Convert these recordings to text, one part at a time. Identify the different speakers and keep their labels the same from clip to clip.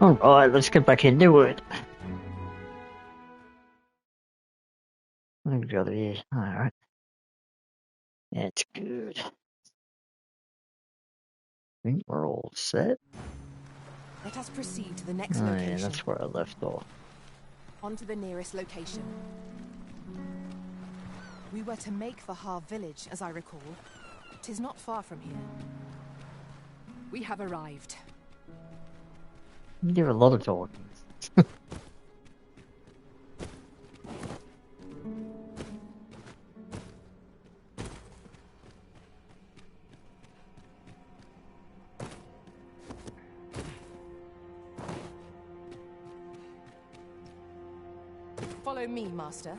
Speaker 1: Alright, let's get back into it. What we got here? Alright. That's good. I think we're all set.
Speaker 2: Let us proceed to the next
Speaker 1: Oh
Speaker 2: location.
Speaker 1: yeah, that's where I left off.
Speaker 2: On to the nearest location. We were to make for Har village, as I recall. 'Tis not far from here. We have arrived.
Speaker 1: You do a lot of talking.
Speaker 2: Follow me, Master.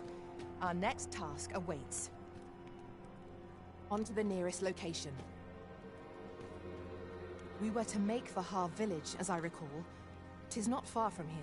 Speaker 2: Our next task awaits. On to the nearest location. We were to make for Har village, as I recall. 'Tis not far from here.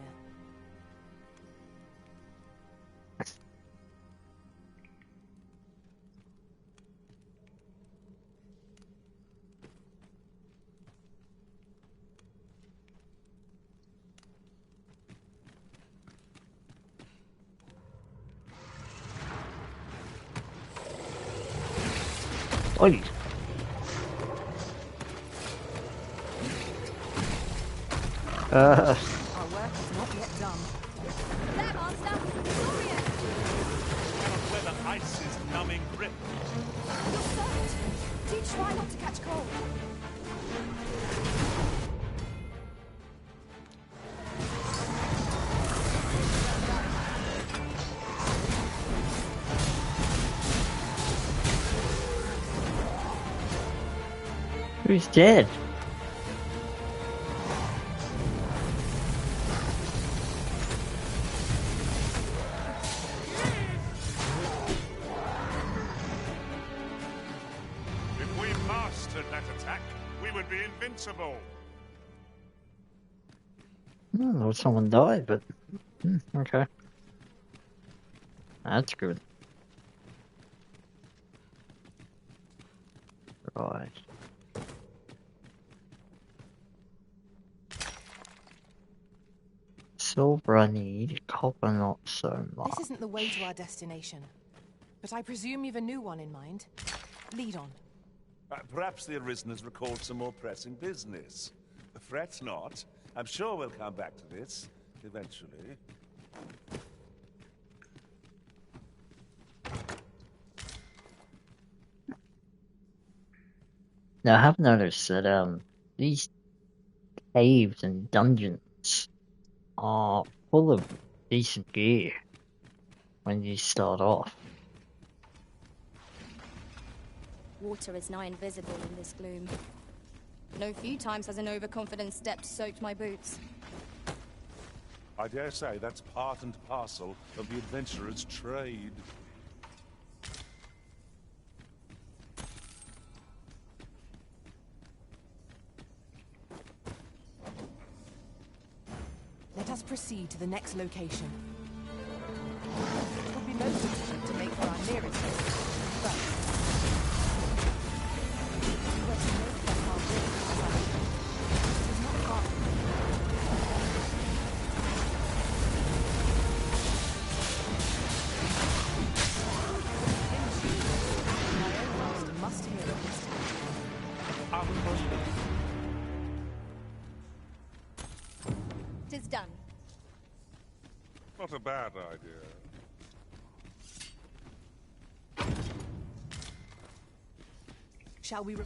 Speaker 1: Oi!
Speaker 2: Our work is not yet done.
Speaker 3: There, Master! Glorious!
Speaker 4: Cannot weather ice's numbing grip.
Speaker 3: You're soaked! Do try not to catch cold.
Speaker 1: Who's dead?
Speaker 4: If we mastered that attack, we would be invincible.
Speaker 1: I don't know if someone died, but okay. That's good. Right. Silver I need, copper not so much.
Speaker 2: This isn't the way to our destination. But I presume you've a new one in mind. Lead on.
Speaker 4: Perhaps the Arisen has recalled some more pressing business. Fret not. I'm sure we'll come back to this, eventually.
Speaker 1: Now I have noticed that these caves and dungeons are full of decent gear when you start off.
Speaker 3: Water is nigh invisible in this gloom. No few times has an overconfident step soaked my boots.
Speaker 4: I dare say that's part and parcel of the adventurer's trade.
Speaker 2: Let us proceed to the next location. It would be most efficient to make for our nearest location first. We were to make for Har village, as I recall. It is not far from here. My own master must hear of this time.
Speaker 3: Tis done.
Speaker 4: Not a bad idea.
Speaker 2: Shall we...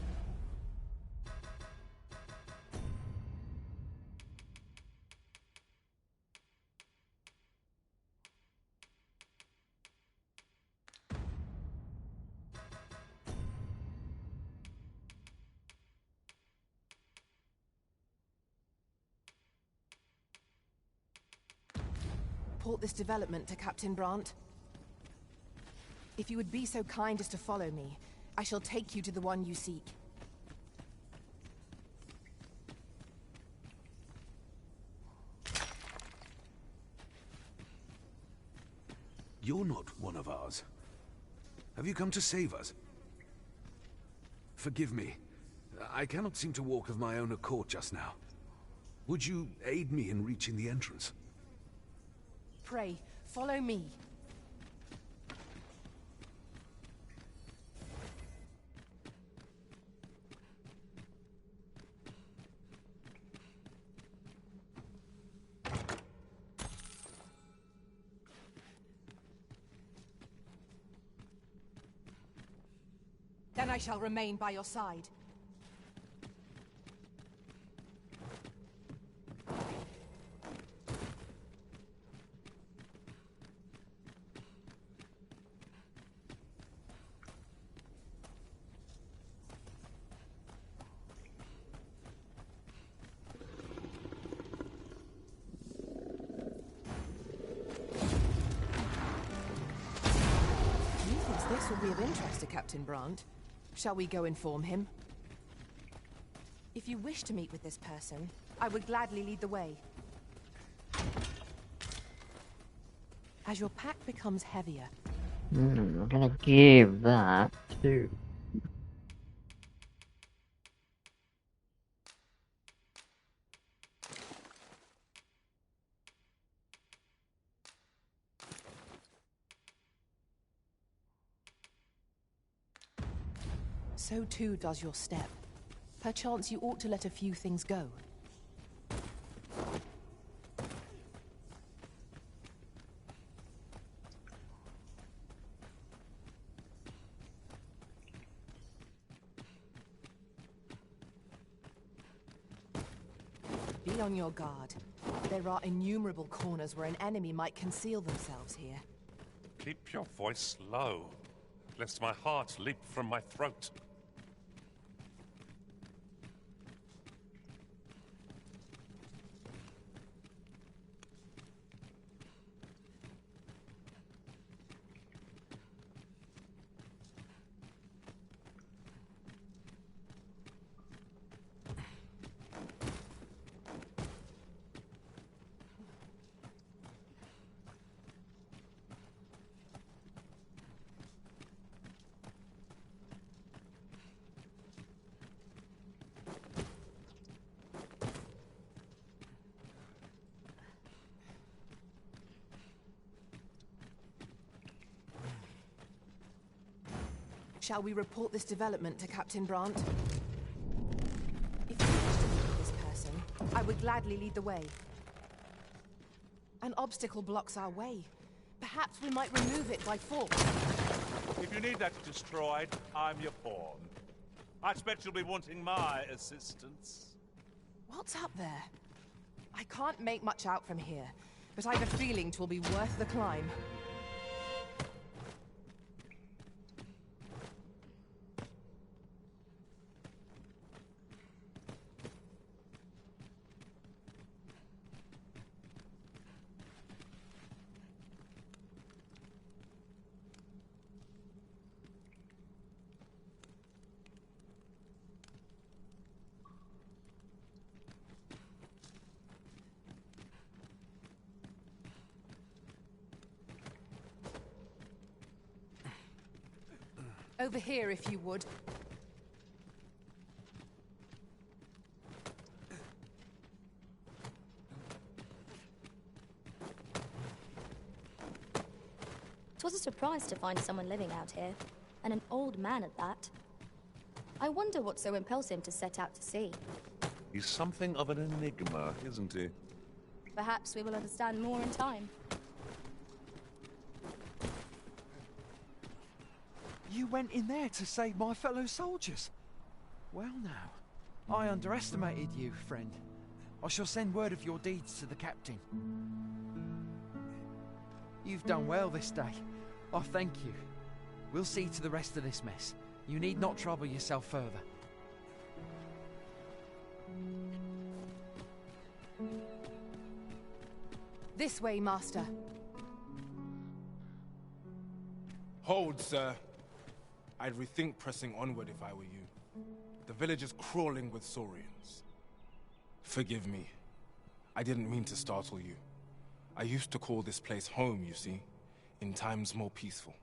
Speaker 2: report this development to Captain Brandt? If you would be so kind as to follow me, I shall take you to the one you seek.
Speaker 5: You're not one of ours. Have you come to save us? Forgive me. I cannot seem to walk of my own accord just now. Would you aid me in reaching the entrance?
Speaker 2: Pray, follow me. Then I shall remain by your side. This will be of interest to Captain Brandt. Shall we go inform him? If you wish to meet with this person, I would gladly lead the way. As your pack becomes heavier...
Speaker 1: I'm gonna give that to...
Speaker 2: So too does your step. Perchance you ought to let a few things go. Be on your guard. There are innumerable corners where an enemy might conceal themselves here.
Speaker 4: Keep your voice low, lest my heart leap from my throat.
Speaker 2: Shall we report this development to Captain Brandt? If you wish to meet with this person, I would gladly lead the way. An obstacle blocks our way. Perhaps we might remove it by force.
Speaker 4: If you need that destroyed, I'm your pawn. I expect you'll be wanting my assistance.
Speaker 2: What's up there? I can't make much out from here, but I've a feeling 'twill be worth the climb. Over here, if you would.
Speaker 3: It was a surprise to find someone living out here, and an old man at that. I wonder what so impels him to set out to sea.
Speaker 4: He's something of an enigma, isn't he?
Speaker 3: Perhaps we will understand more in time.
Speaker 6: You went in there to save my fellow soldiers. Well now, I underestimated you, friend. I shall send word of your deeds to the captain. You've done well this day. I thank you. We'll see to the rest of this mess. You need not trouble yourself further.
Speaker 2: This way, Master.
Speaker 7: Hold, sir. I'd rethink pressing onward if I were you. The village is crawling with Saurians. Forgive me. I didn't mean to startle you. I used to call this place home, you see, in times more peaceful.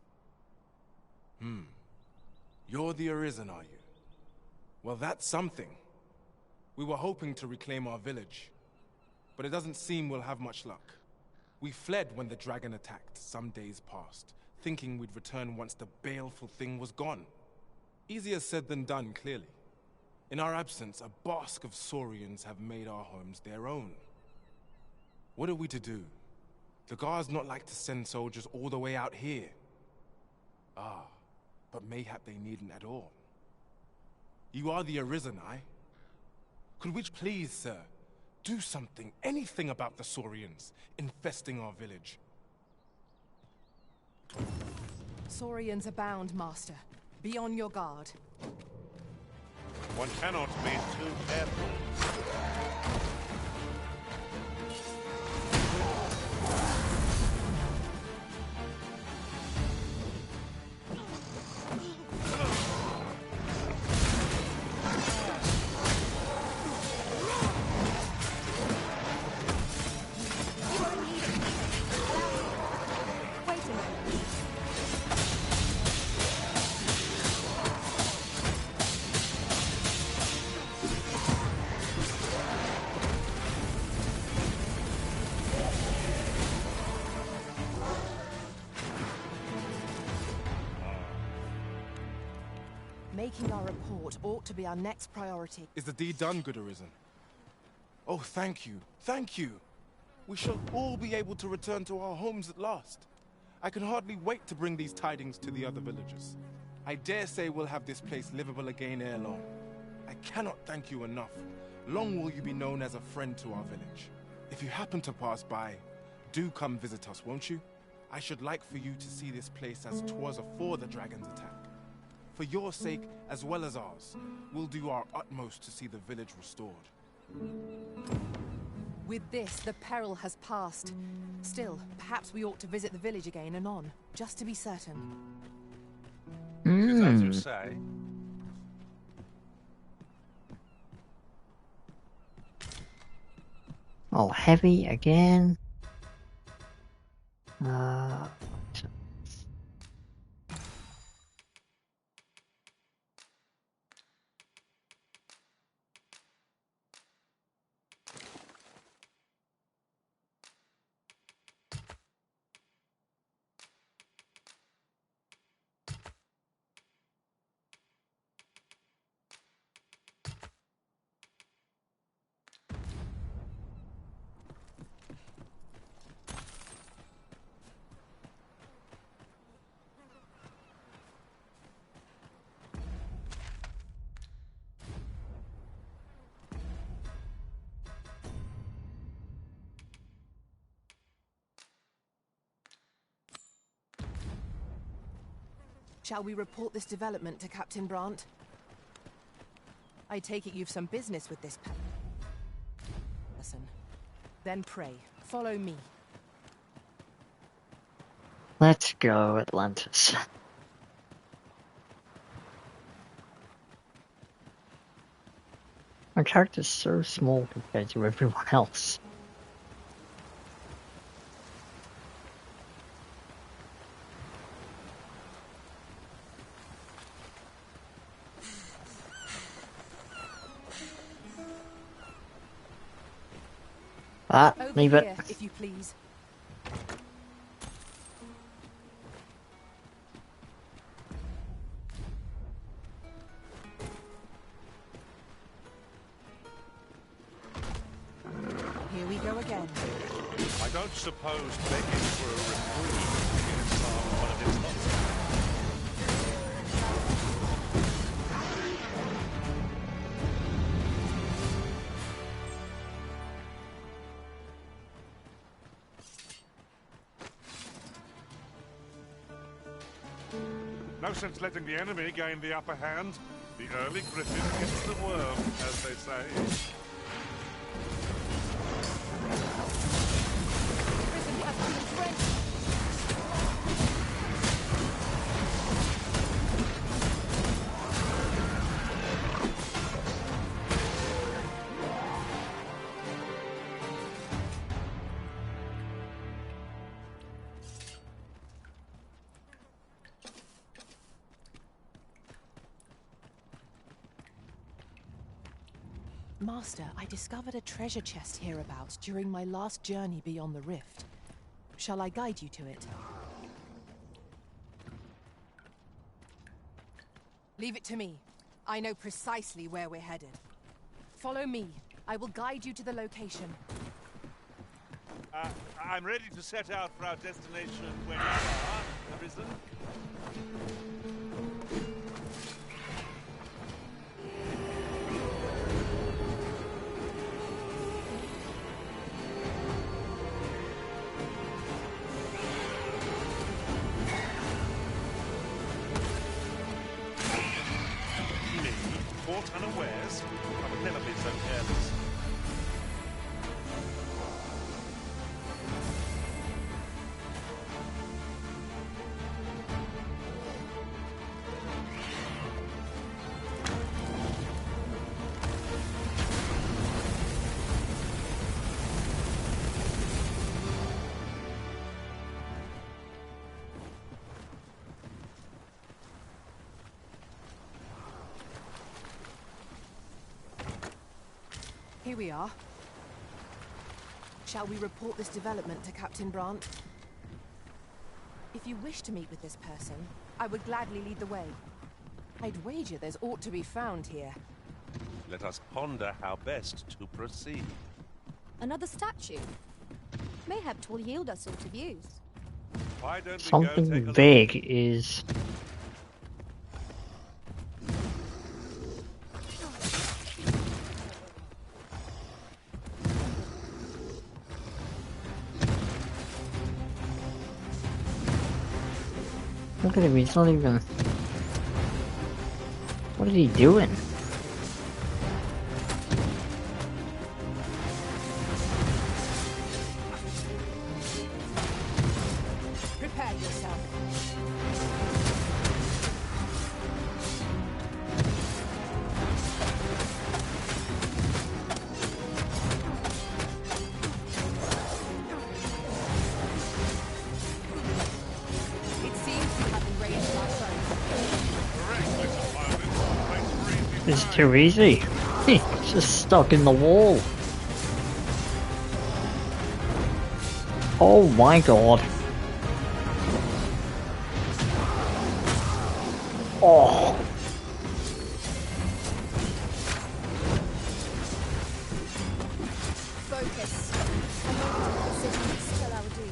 Speaker 7: You're the Arisen, are you? Well, that's something. We were hoping to reclaim our village, but it doesn't seem we'll have much luck. We fled when the dragon attacked some days past, thinking we'd return once the baleful thing was gone. Easier said than done, clearly. In our absence, a bask of Saurians have made our homes their own. What are we to do? The guards not like to send soldiers all the way out here. Ah, but mayhap they needn't at all. You are the Arisen, aye? Could we please, sir, do something, anything about the Saurians infesting our village?
Speaker 2: Saurians abound, Master. Be on your guard.
Speaker 4: One cannot be too careful.
Speaker 3: Wait a minute.
Speaker 2: Making our report ought to be our next priority.
Speaker 7: Is the deed done, good Arisen? Oh, thank you, thank you. We shall all be able to return to our homes at last. I can hardly wait to bring these tidings to the other villagers. I dare say we'll have this place livable again ere long. I cannot thank you enough. Long will you be known as a friend to our village. If you happen to pass by, do come visit us, won't you? I should like for you to see this place as 'twas afore the dragon's attack. For your sake, as well as ours, we'll do our utmost to see the village restored.
Speaker 2: With this, the peril has passed. Still, perhaps we ought to visit the village again anon, just to be certain.
Speaker 4: Is that you say?
Speaker 1: Oh, heavy again.
Speaker 2: Shall we report this development to Captain Brandt? I take it you've some business with this person. Then pray, follow me.
Speaker 1: Let's go, Atlantis. My character's so small compared to everyone else.
Speaker 2: Over
Speaker 1: Leave it.
Speaker 2: here, if you please. Here we go again.
Speaker 4: I don't suppose begging for a reprieve is one of its lots. No sense letting the enemy gain the upper hand. The early griffin gets the worm, as they say.
Speaker 2: Master, I discovered a treasure chest hereabouts during my last journey beyond the rift. Shall I guide you to it? Leave it to me. I know precisely where we're headed. Follow me. I will guide you to the location.
Speaker 4: I'm ready to set out for our destination when you are, Arisen. Me, caught unawares? I would never be so careless.
Speaker 2: Here we are. Shall we report this development to Captain Brandt? If you wish to meet with this person, I would gladly lead the way. I'd wager there's aught to be found here.
Speaker 4: Let us ponder how best to proceed.
Speaker 3: Another statue? Mayhap 'twill yield us all to views.
Speaker 4: Why don't we go take a
Speaker 1: Something
Speaker 4: look?
Speaker 1: vague is... Look at him, he's not even... What is he doing?
Speaker 2: Prepare yourself. It seems you have enraged our foe.
Speaker 1: It's too easy. He's just stuck in the wall. Oh my god. Oh.
Speaker 3: Focus. A moment of precision is still our doom.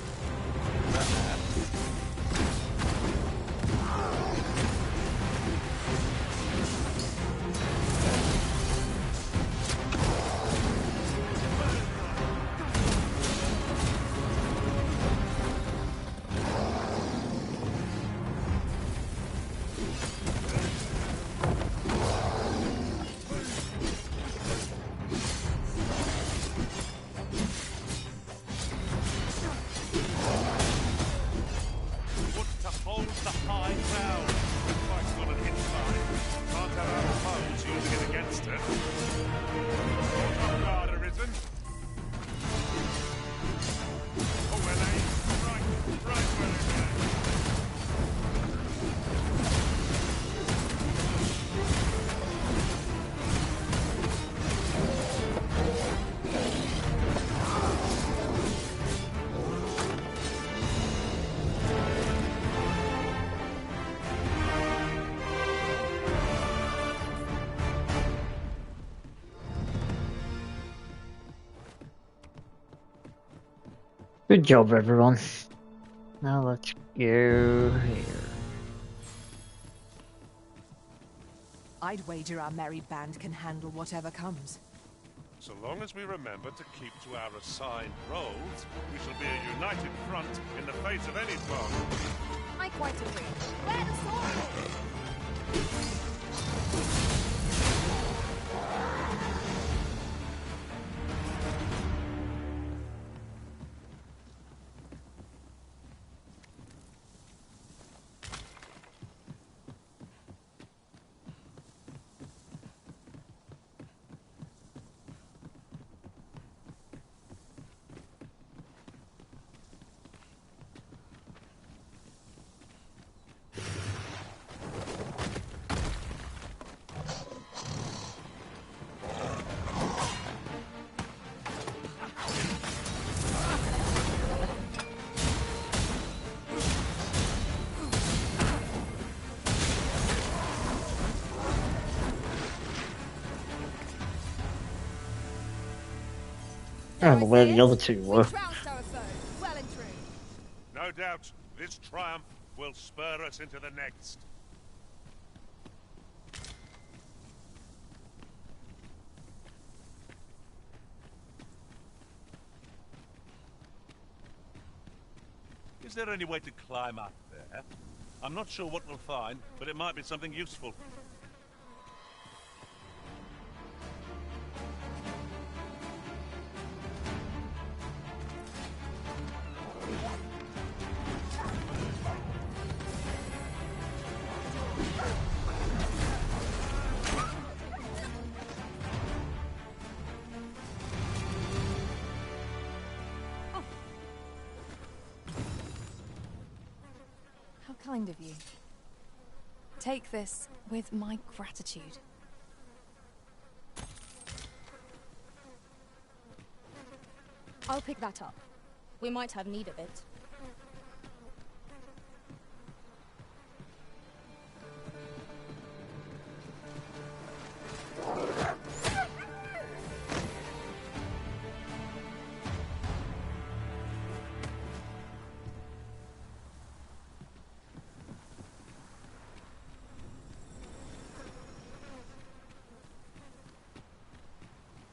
Speaker 4: Want to hold the high ground. Fight's got an incline. Can't have our foes using it against it. Hold on guard, Arisen. Oh, where they? Right where they go.
Speaker 1: Good job, everyone. Now let's go here.
Speaker 2: I'd wager our merry band can handle whatever comes.
Speaker 4: So long as we remember to keep to our assigned roles, we shall be a united front in the face of any foe.
Speaker 3: I quite agree. Where the sword?
Speaker 1: I don't know where the other two were.
Speaker 2: trounced our foe, well and true.
Speaker 4: No doubt, this triumph will spur us into the next.
Speaker 8: Is there any way to climb up there? I'm not sure what we'll find, but it might be something useful.
Speaker 2: How kind of you. Take this with my gratitude.
Speaker 3: I'll pick that up. We might have need of it.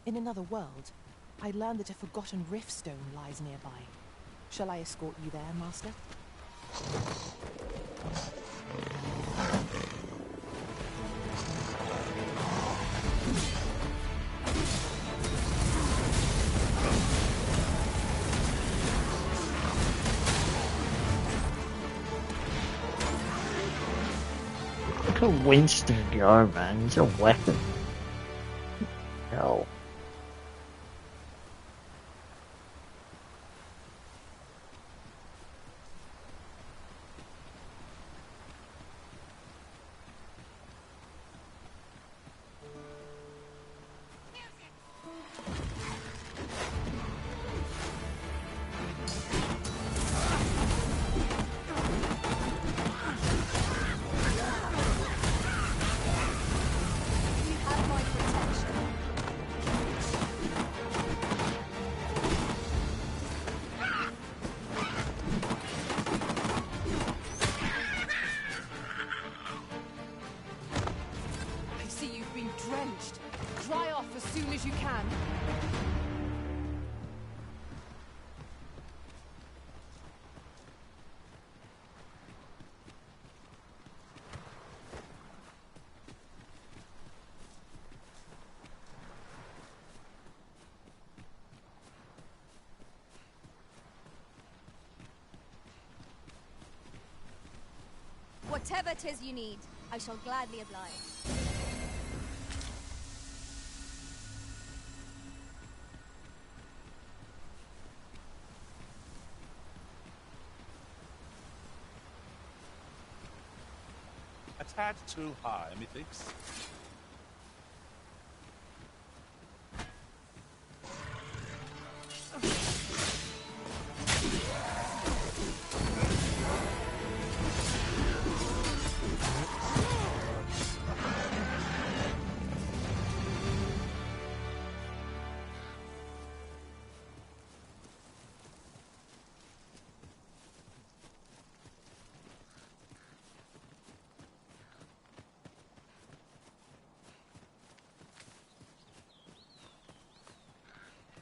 Speaker 2: In another world, I learned that a forgotten riftstone lies nearby. Shall I escort you there, Master?
Speaker 1: Look at Winston go, man. He's a weapon. Hell.
Speaker 3: You have my protection.
Speaker 2: I see you've been drenched. Dry off as soon as you can.
Speaker 3: Whatever 'tis you need, I shall gladly oblige.
Speaker 8: A tad too high, methinks.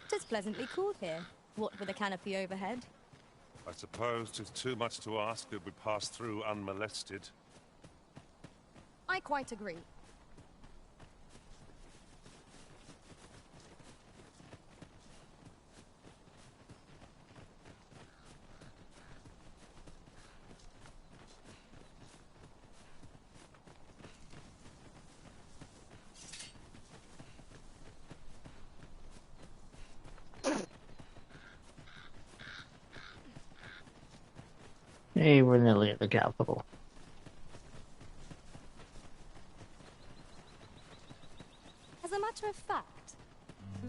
Speaker 3: Tis pleasantly cool here, what with a canopy overhead.
Speaker 4: I suppose 'tis too much to ask that we pass through unmolested.
Speaker 3: I quite agree.
Speaker 1: Hey, we're nearly at the capital.
Speaker 3: As a matter of fact,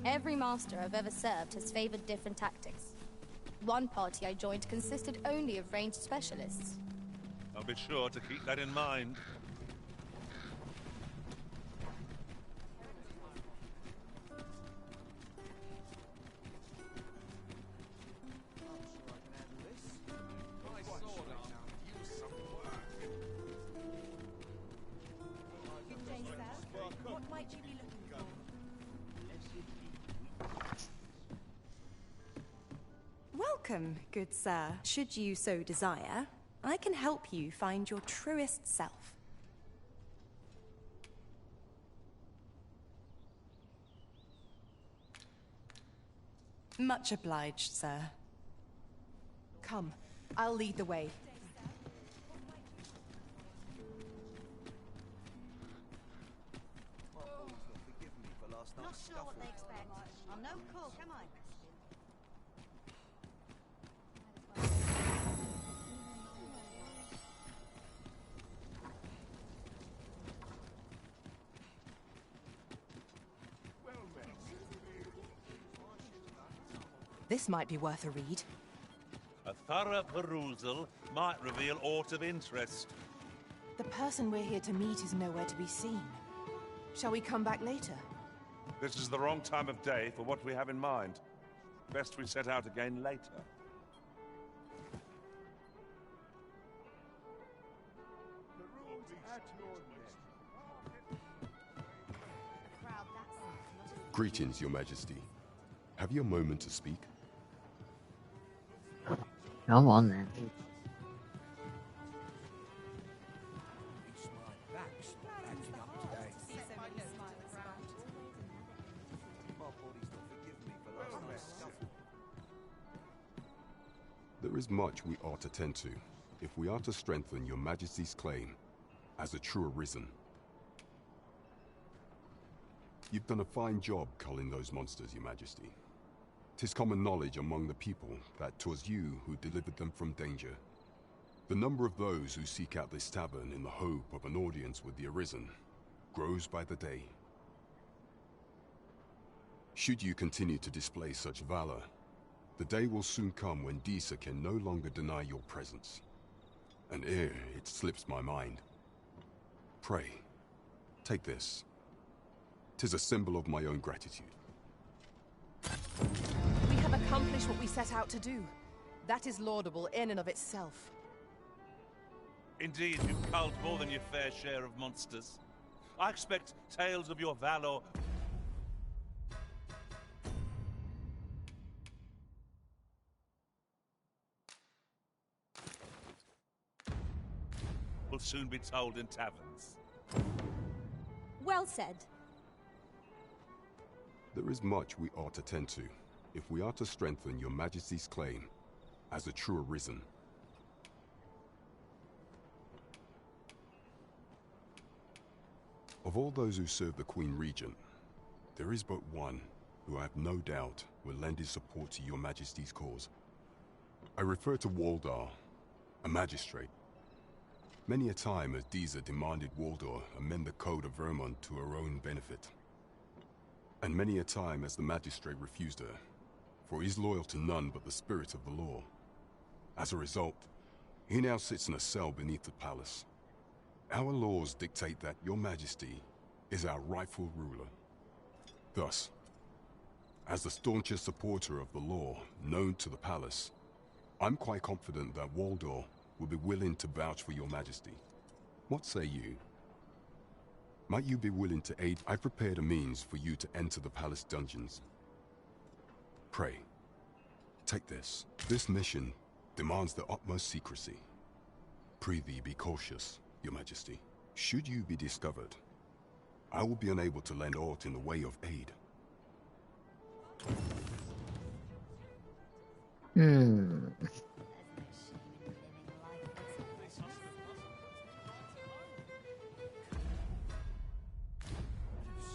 Speaker 3: every master I've ever served has favored different tactics. One party I joined consisted only of ranged specialists.
Speaker 8: I'll be sure to keep that in mind.
Speaker 9: welcome, good sir. Should you so desire, I can help you find your truest self. Much obliged, sir.
Speaker 2: Come, I'll lead the way.
Speaker 10: Not sure what they expect. I'm no cook, am I?
Speaker 2: This might be worth a read.
Speaker 8: A thorough perusal might reveal aught of interest.
Speaker 2: The person we're here to meet is nowhere to be seen. Shall we come back later?
Speaker 4: This is the wrong time of day for what we have in mind. Best we set out again later.
Speaker 11: Greetings, Your Majesty. Have you a moment to speak?
Speaker 1: Come on then.
Speaker 11: There is much we ought to tend to, if we are to strengthen Your Majesty's claim as a true Arisen. You've done a fine job culling those monsters, Your Majesty. 'Tis common knowledge among the people that 'twas you who delivered them from danger. The number of those who seek out this tavern in the hope of an audience with the Arisen grows by the day. Should you continue to display such valor, the day will soon come when Disa can no longer deny your presence. And ere it slips my mind, pray, take this. 'Tis a symbol of my own gratitude.
Speaker 2: We have accomplished what we set out to do. That is laudable in and of itself.
Speaker 8: Indeed, you've culled more than your fair share of monsters. I expect tales of your valor will soon be told in taverns.
Speaker 3: Well said.
Speaker 11: There is much we ought to tend to, if we are to strengthen Your Majesty's claim as a true Arisen. Of all those who serve the Queen Regent, there is but one who I have no doubt will lend his support to Your Majesty's cause. I refer to Waldar, a magistrate. Many a time has Disa demanded Waldar amend the Code of Vermont to her own benefit. And many a time has the magistrate refused her, for he is loyal to none but the spirit of the law. As a result, he now sits in a cell beneath the palace. Our laws dictate that Your Majesty is our rightful ruler. Thus, as the staunchest supporter of the law known to the palace, I'm quite confident that Waldor will be willing to vouch for Your Majesty. What say you? Might you be willing to aid? I've prepared a means for you to enter the palace dungeons. Pray, take this. This mission demands the utmost secrecy. Prithee be cautious, Your Majesty. Should you be discovered, I will be unable to lend aught in the way of aid.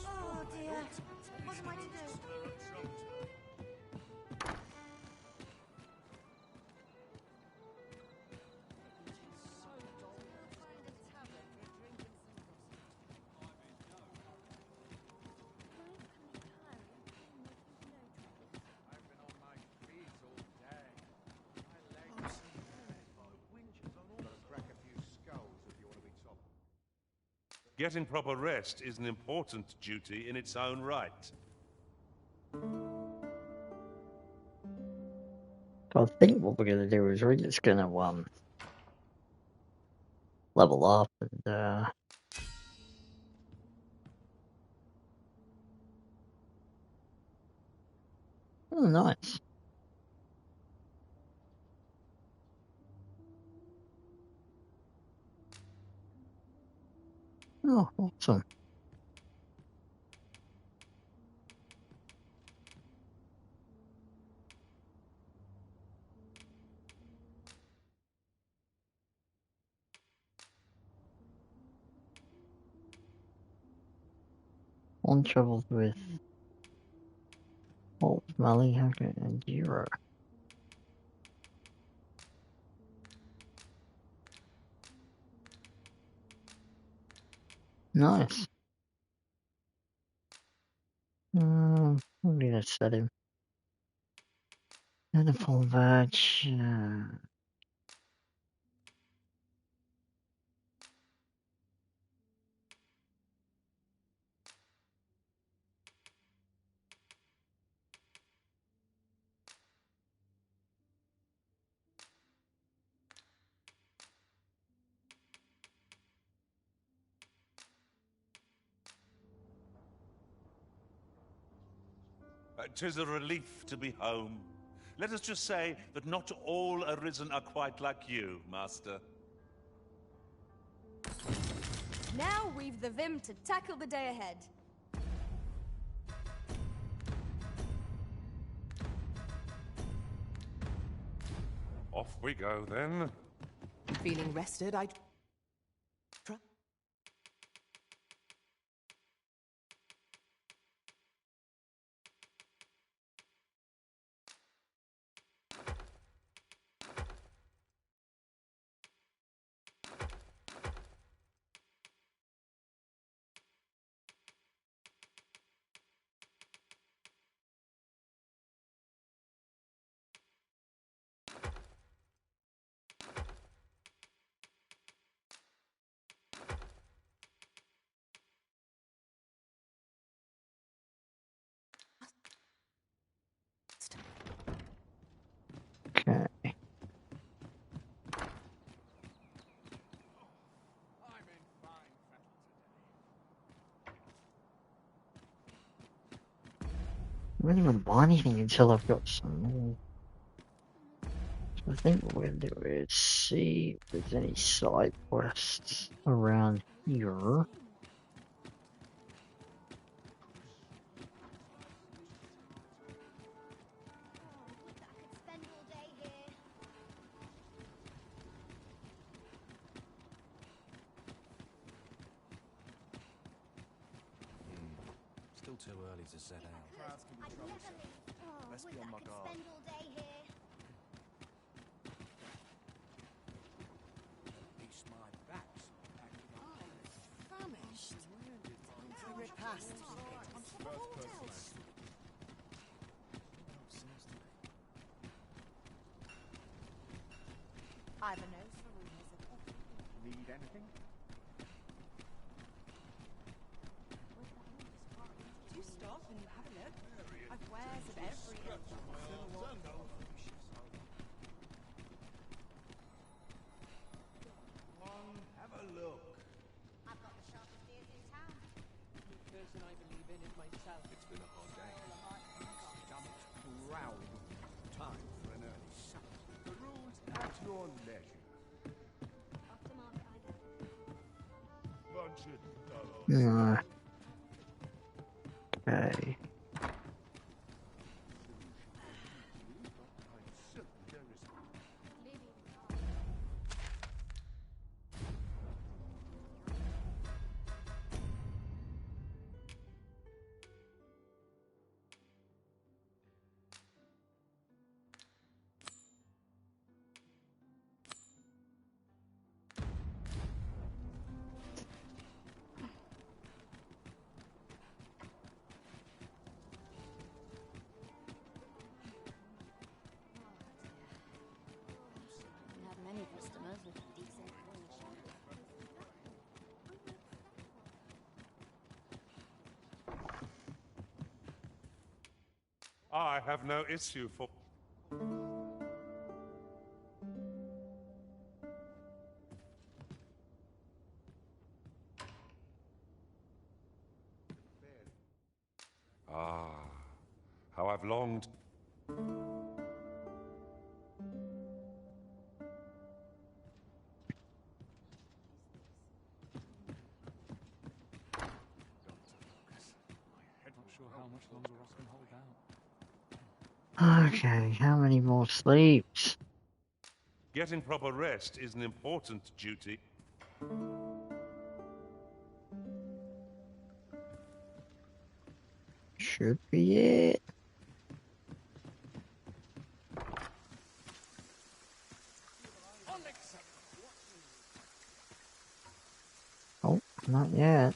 Speaker 10: Oh dear. What am I to do?
Speaker 8: Getting proper rest is an important duty in its own right.
Speaker 1: So I think what we're gonna do is we're just gonna level up and oh nice. Oh, awesome. On travels with Holt, Mali, Hacker, and Zero. Nice. What did I set him? And a full badge.
Speaker 8: "'Tis a relief to be home. Let us just say that not all Arisen are quite like you, Master."
Speaker 3: Now we've the vim to tackle the day ahead.
Speaker 4: Off we go, then.
Speaker 2: Feeling rested, I'd...
Speaker 1: Okay. I don't even buy anything until I've got some more. So I think what we're gonna do is see if there's any side quests around here.
Speaker 6: Still too early to set out. Crowds can be troublesome. Let's be on my guard.
Speaker 10: Spend all day here.
Speaker 6: Least my back's
Speaker 9: Famished. We past.
Speaker 10: I've a nose for rumors of...
Speaker 6: Need anything?
Speaker 9: Do stop and have a look. I've wares of every ilk.
Speaker 5: Have a look.
Speaker 10: I've got the sharpest ears in town.
Speaker 9: The person I believe in is myself.
Speaker 5: It's been a hard day.
Speaker 6: Stomach's growled. Time for an early supper.
Speaker 5: The rules at your leisure.
Speaker 10: After market either.
Speaker 5: Bunch of dullards.
Speaker 1: No. Okay.
Speaker 3: We have many customers with decent furniture.
Speaker 4: I have no issue for... Ah, how I've longed...
Speaker 1: Okay, how many more sleeps?
Speaker 8: Getting proper rest is an important duty.
Speaker 1: Should be it. Oh, not yet.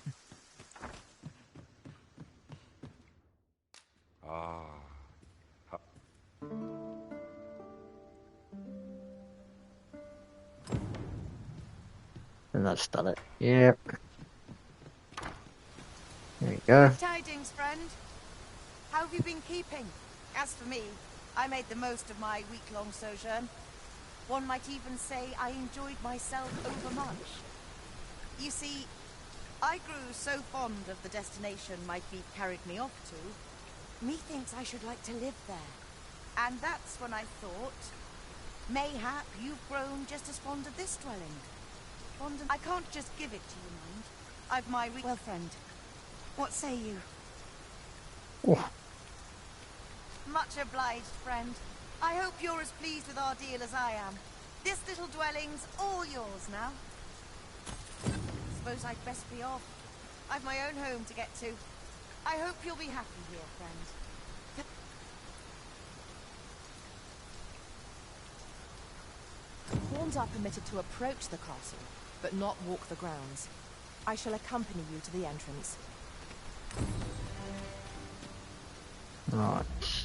Speaker 8: Ah.
Speaker 1: And that's done it. Yep. There you go.
Speaker 10: Tidings, friend. How have you been keeping? As for me, I made the most of my week-long sojourn. One might even say I enjoyed myself overmuch. You see, I grew so fond of the destination my feet carried me off to, methinks I should like to live there. And that's when I thought, mayhap you've grown just as fond of this dwelling. I can't just give it to you, mind. I've my well, friend. What say you?
Speaker 1: Oh.
Speaker 10: Much obliged, friend. I hope you're as pleased with our deal as I am. This little dwelling's all yours now. Suppose I'd best be off. I've my own home to get to. I hope you'll be happy here, friend.
Speaker 2: Pawns are permitted to approach the castle, but not walk the grounds. I shall accompany you to the entrance.
Speaker 1: Right,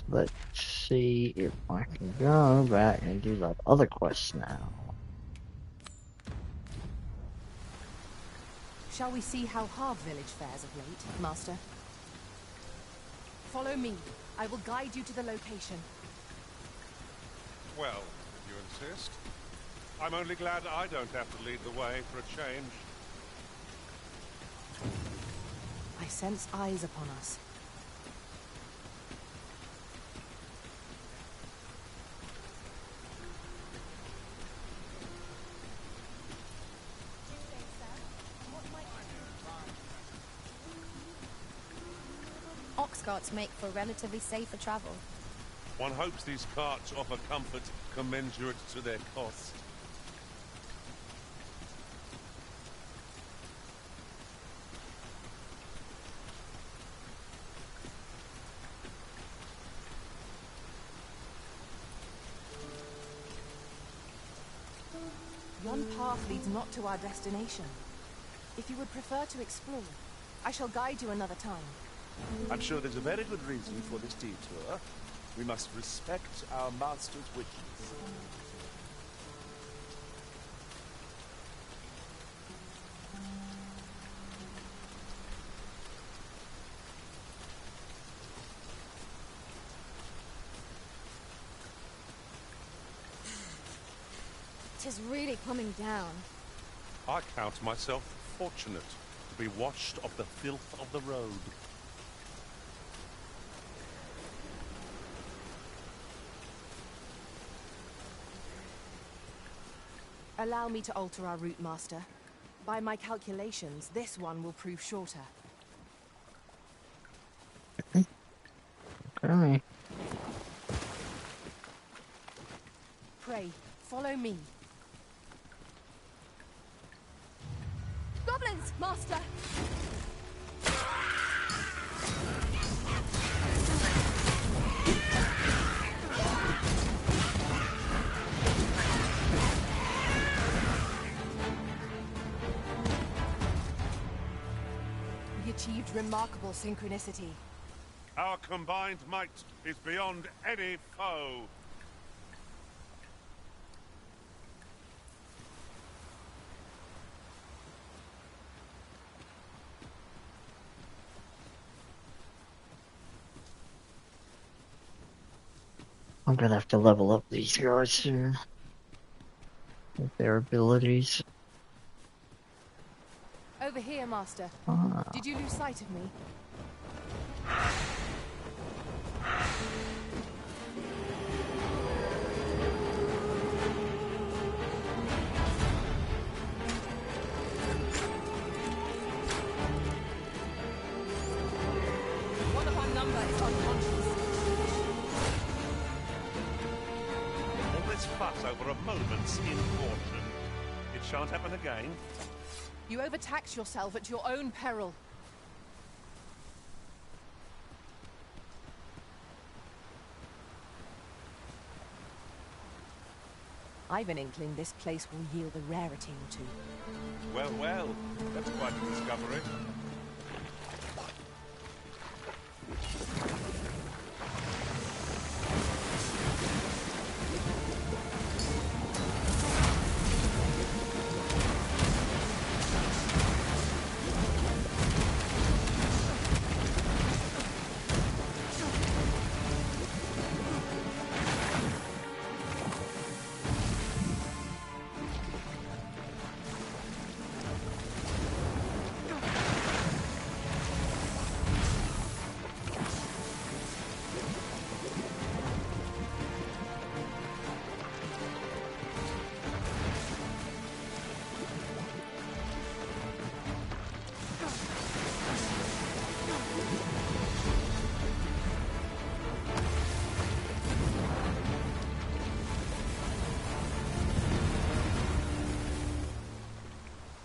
Speaker 1: let's see if I can go back and do that other quest now.
Speaker 2: Shall we see how Hard Village fares of late, Master? Follow me. I will guide you to the location.
Speaker 8: Well, if you insist. I'm only glad I don't have to lead the way for a change.
Speaker 2: I sense eyes upon us.
Speaker 3: Ox carts make for relatively safer travel.
Speaker 8: One hopes these carts offer comfort commensurate to their cost.
Speaker 2: Yon path leads not to our destination. If you would prefer to explore, I shall guide you another time.
Speaker 8: I'm sure there's a very good reason for this detour. We must respect our master's wishes.
Speaker 3: Tis really coming down.
Speaker 8: I count myself fortunate to be washed of the filth of the road.
Speaker 2: Allow me to alter our route, Master. By my calculations, this one will prove shorter.
Speaker 1: Okay.
Speaker 2: Pray, follow me.
Speaker 3: Goblins, Master!
Speaker 2: We achieved remarkable synchronicity.
Speaker 8: Our combined might is beyond any foe.
Speaker 1: I'm gonna have to level up these guys soon. With their abilities.
Speaker 2: Over here, Master.
Speaker 1: Ah.
Speaker 2: Did you lose sight of me? One of our number is unconscious.
Speaker 8: fuss over a moment's misfortune. It shan't happen again.
Speaker 2: You overtax yourself at your own peril. I've an inkling this place will yield a rarity or two.
Speaker 8: Well, well, that's quite a discovery.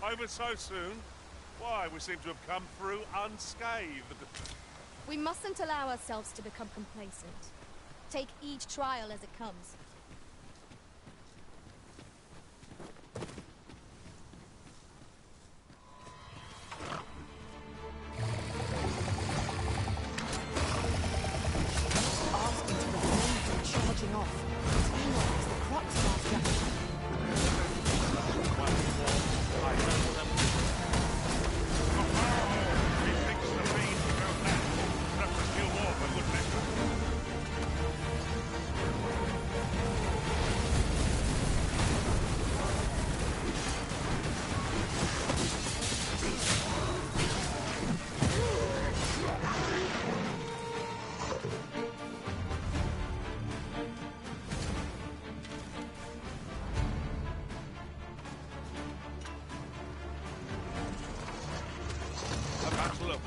Speaker 8: Over so soon? Why, we seem to have come through unscathed.
Speaker 3: We mustn't allow ourselves to become complacent. Take each trial as it comes.
Speaker 2: Asking to refrain from charging off. Teamwork is the crux of our strategy.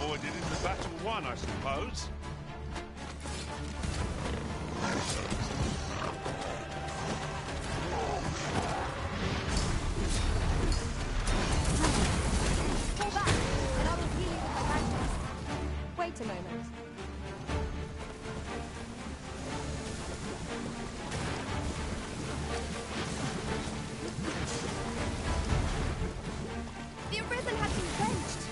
Speaker 8: Avoided in the battle won, I suppose.
Speaker 3: Pull back, and I will heal you with my magic. Wait a moment. The Arisen has been quenched.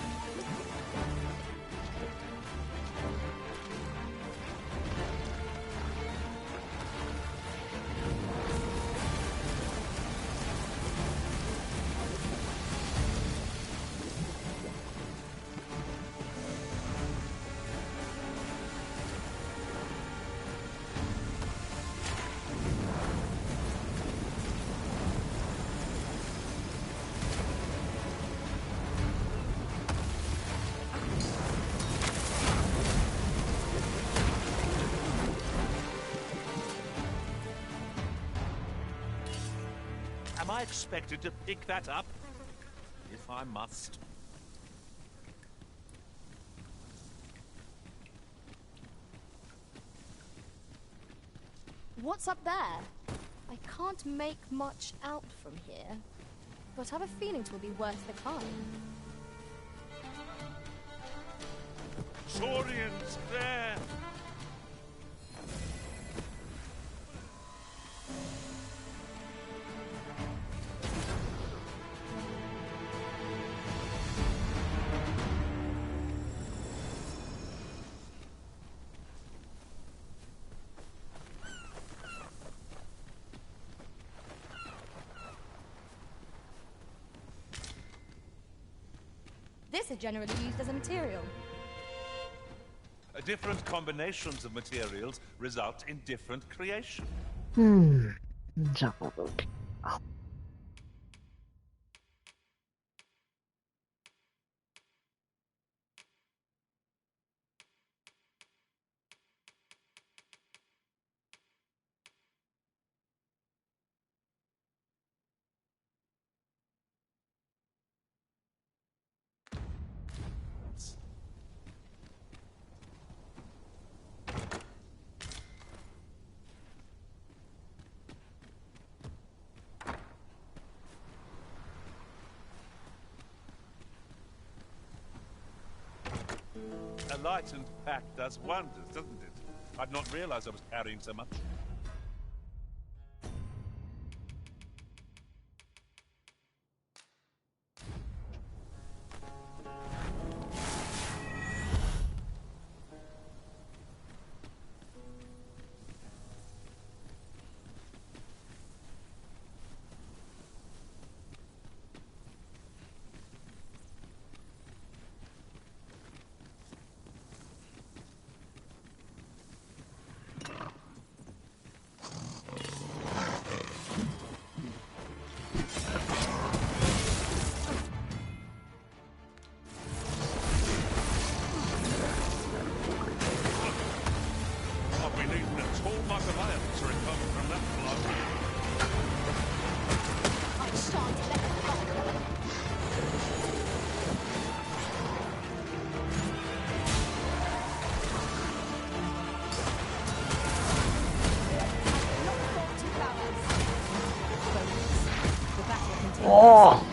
Speaker 8: Am I expected to pick that up? If I must.
Speaker 3: What's up there? I can't make much out from here, but I have a feeling it will be worth the climb.
Speaker 8: Saurians there!
Speaker 3: This is generally used as a material.
Speaker 8: Different combinations of materials result in different creation.
Speaker 1: Let's have a look. Oh.
Speaker 8: lightened pack does wonders, doesn't it? I'd not realized I was carrying so much.
Speaker 1: Oh!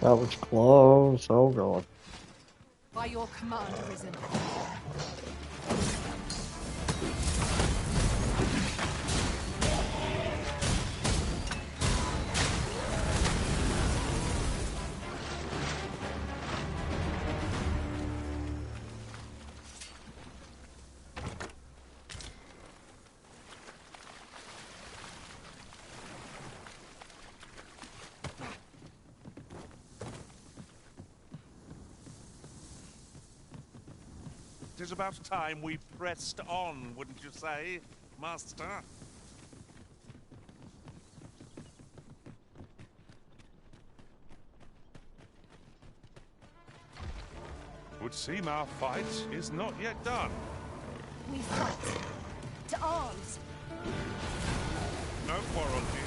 Speaker 1: That was close. Oh god.
Speaker 2: By your command, Arisen.
Speaker 8: It is about time we pressed on, wouldn't you say, Master? Would seem our fight is not yet done.
Speaker 3: We fight. To arms.
Speaker 8: No quarrel here.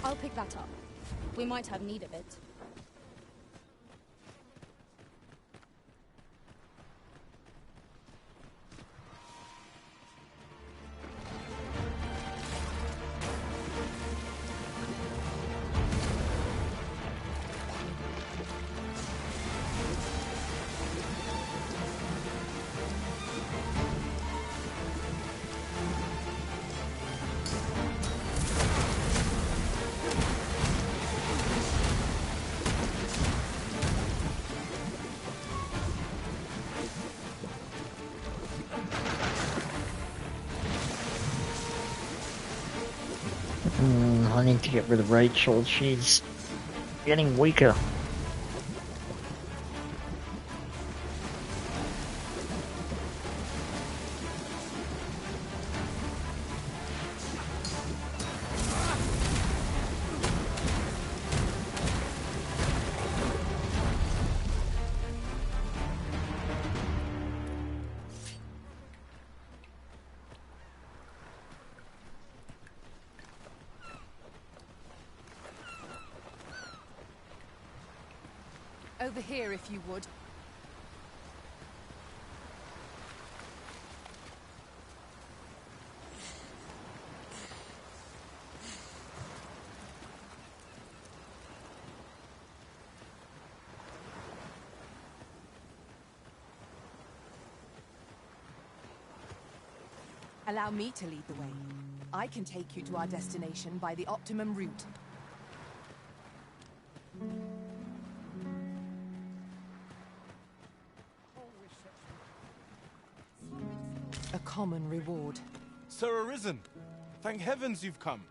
Speaker 3: I'll pick that up. We might have need of it.
Speaker 1: I need to get rid of Rachel. She's getting weaker.
Speaker 2: Over here, if you would. Allow me to lead the way. I can take you to our destination by the optimum route. A common reward.
Speaker 7: Sir Arisen, thank heavens you've come.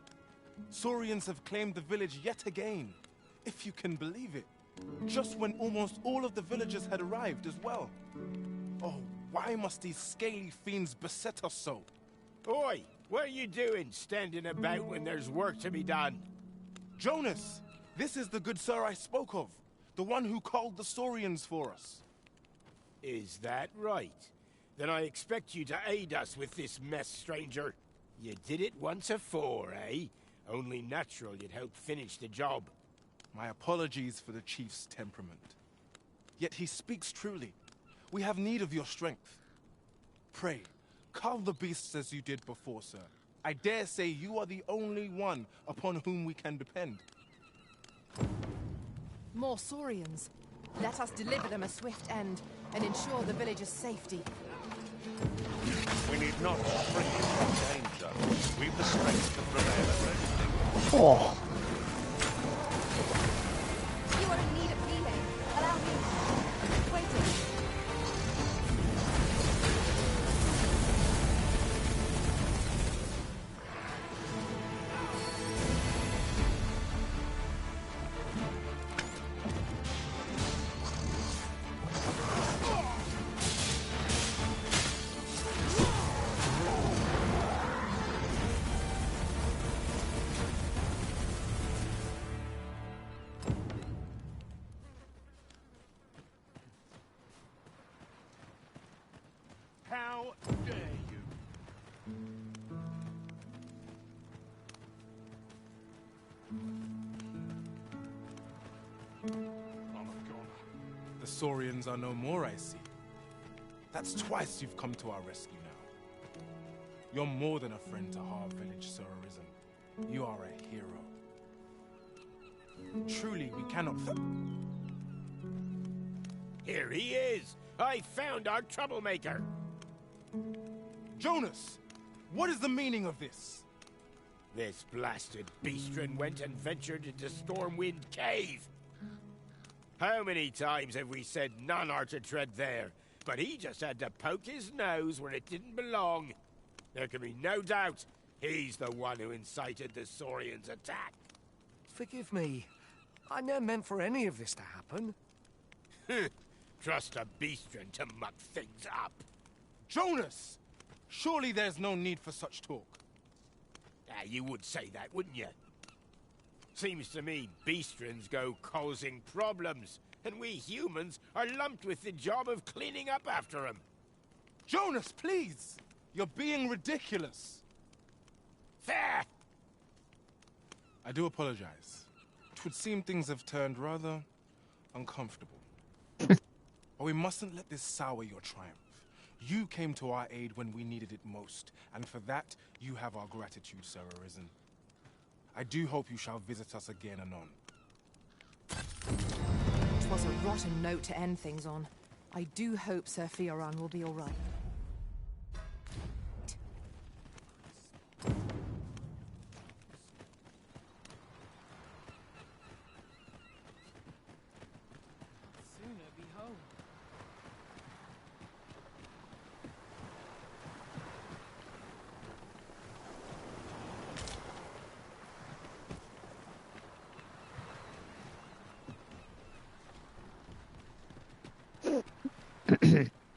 Speaker 7: Saurians have claimed the village yet again, if you can believe it. Just when almost all of the villagers had arrived as well. Oh, why must these scaly fiends beset us so?
Speaker 12: Oi! What are you doing, standing about when there's work to be done?
Speaker 7: Jonas! This is the good sir I spoke of. The one who called the Saurians for us.
Speaker 12: Is that right? Then I expect you to aid us with this mess, stranger. You did it once afore, eh? Only natural you'd help finish the job.
Speaker 7: My apologies for the chief's temperament. Yet he speaks truly. We have need of your strength. Pray, cull the beasts as you did before, sir. I dare say you are the only one upon whom we can depend.
Speaker 2: More Saurians. Let us deliver them a swift end and ensure the village's safety.
Speaker 8: We need not free you from danger. We've the strength to prevail at anything.
Speaker 1: Oh.
Speaker 3: You are in need of healing. Allow me. Waiting.
Speaker 12: How dare you?
Speaker 7: The Saurians are no more, I see. That's twice you've come to our rescue now. You're more than a friend to our village, Sir Arisen. You are a hero. Truly, we cannot...
Speaker 12: Here he is! I found our troublemaker!
Speaker 7: Jonas! What is the meaning of this?
Speaker 12: This blasted beastren went and ventured into Stormwind Cave! How many times have we said none are to tread there? But he just had to poke his nose where it didn't belong. There can be no doubt he's the one who incited the Saurians' attack.
Speaker 13: Forgive me. I never meant for any of this to happen.
Speaker 12: Trust a beastren to muck things up.
Speaker 7: Jonas! Surely there's no need for such talk.
Speaker 12: You would say that, wouldn't you? Seems to me beastrens go causing problems, and we humans are lumped with the job of cleaning up after them.
Speaker 7: Jonas, please! You're being ridiculous.
Speaker 12: Fair!
Speaker 7: I do apologize. It would seem things have turned rather uncomfortable. But we mustn't let this sour your triumph. You came to our aid when we needed it most, and for that, you have our gratitude, Sir Arisen. I do hope you shall visit us again anon.
Speaker 2: It was a rotten note to end things on. I do hope Sir Fioran will be all right.
Speaker 6: Sooner be home.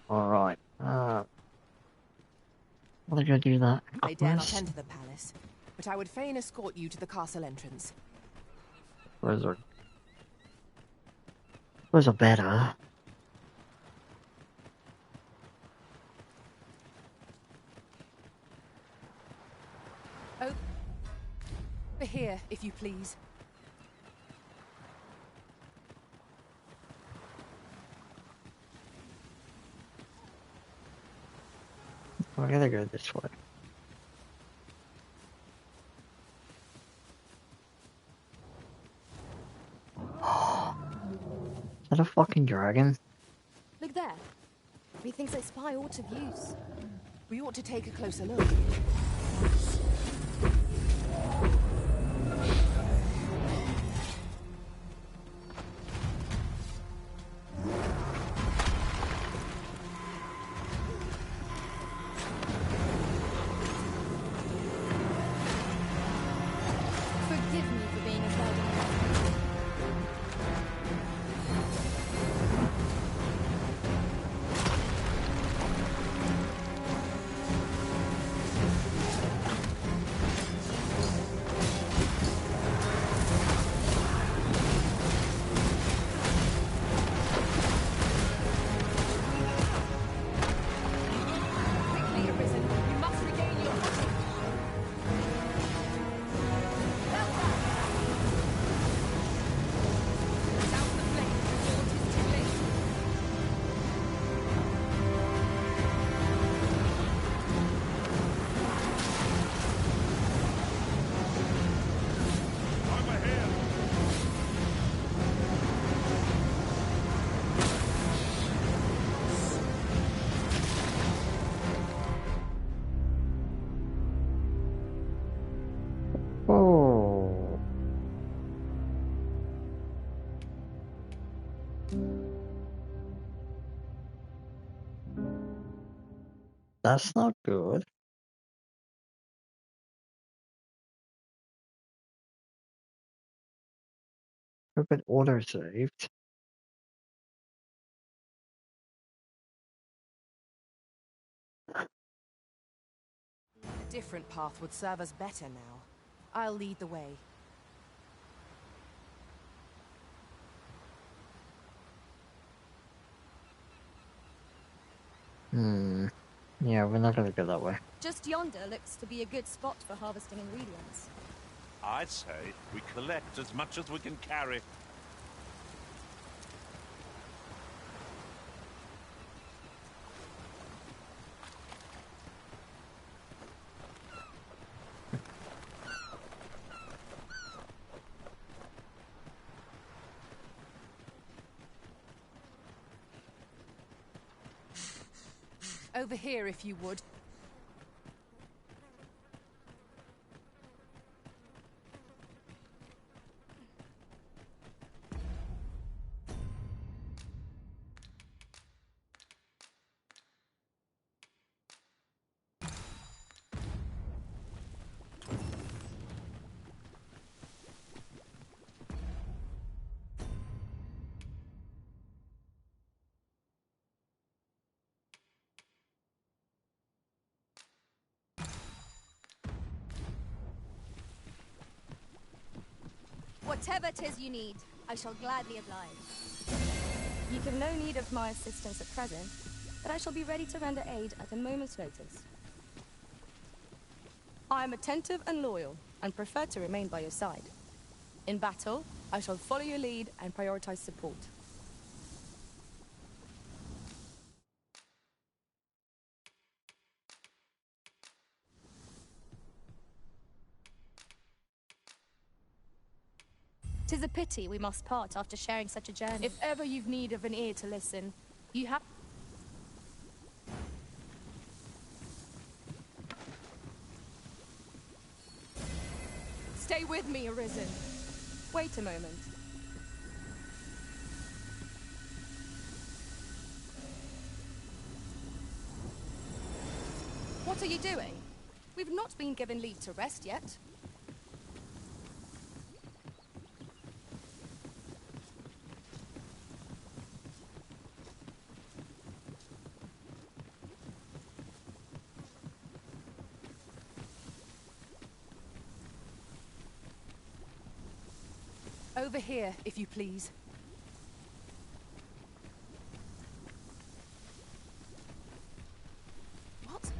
Speaker 1: Alright. What did I do that?
Speaker 2: I dare not enter the palace, but I would fain escort you to the castle entrance.
Speaker 1: Where's a better?
Speaker 2: Over here, if you please.
Speaker 1: I gotta go this way. Is that a fucking dragon?
Speaker 3: Look there. Methinks I spy aught of use.
Speaker 2: We ought to take a closer look.
Speaker 3: Forgive me for being a burden. Quickly, Arisen. You must regain your footing. Down the flame before it is too late.
Speaker 4: Over here!
Speaker 1: Oh. That's not good. Hope it auto-saved.
Speaker 2: A different path would serve us better now. I'll lead the way.
Speaker 1: Yeah, we're not gonna go that way.
Speaker 3: Just yonder looks to be a good spot for harvesting ingredients.
Speaker 8: I say we collect as much as we can carry.
Speaker 2: Over here, if you would.
Speaker 3: Whatever 'tis you need, I shall gladly oblige. You have no need of my assistance at present, but I shall be ready to render aid at a moment's notice. I am attentive and loyal, and prefer to remain by your side.
Speaker 2: In battle, I shall follow your lead and prioritize support.
Speaker 3: Tis a pity we must part after sharing such a journey.
Speaker 2: If ever you've need of an ear to listen, you have... Stay with me, Arisen.
Speaker 3: Wait a moment. What are you doing? We've not been given leave to rest yet.
Speaker 2: Over here, if you please. What?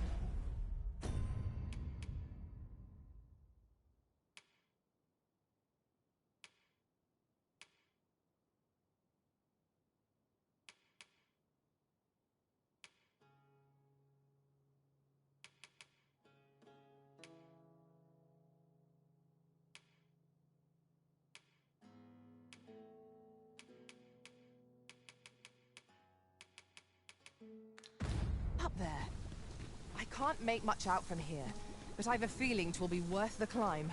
Speaker 2: Up there. I can't make much out from here, but I've a feeling 'twill be worth the climb.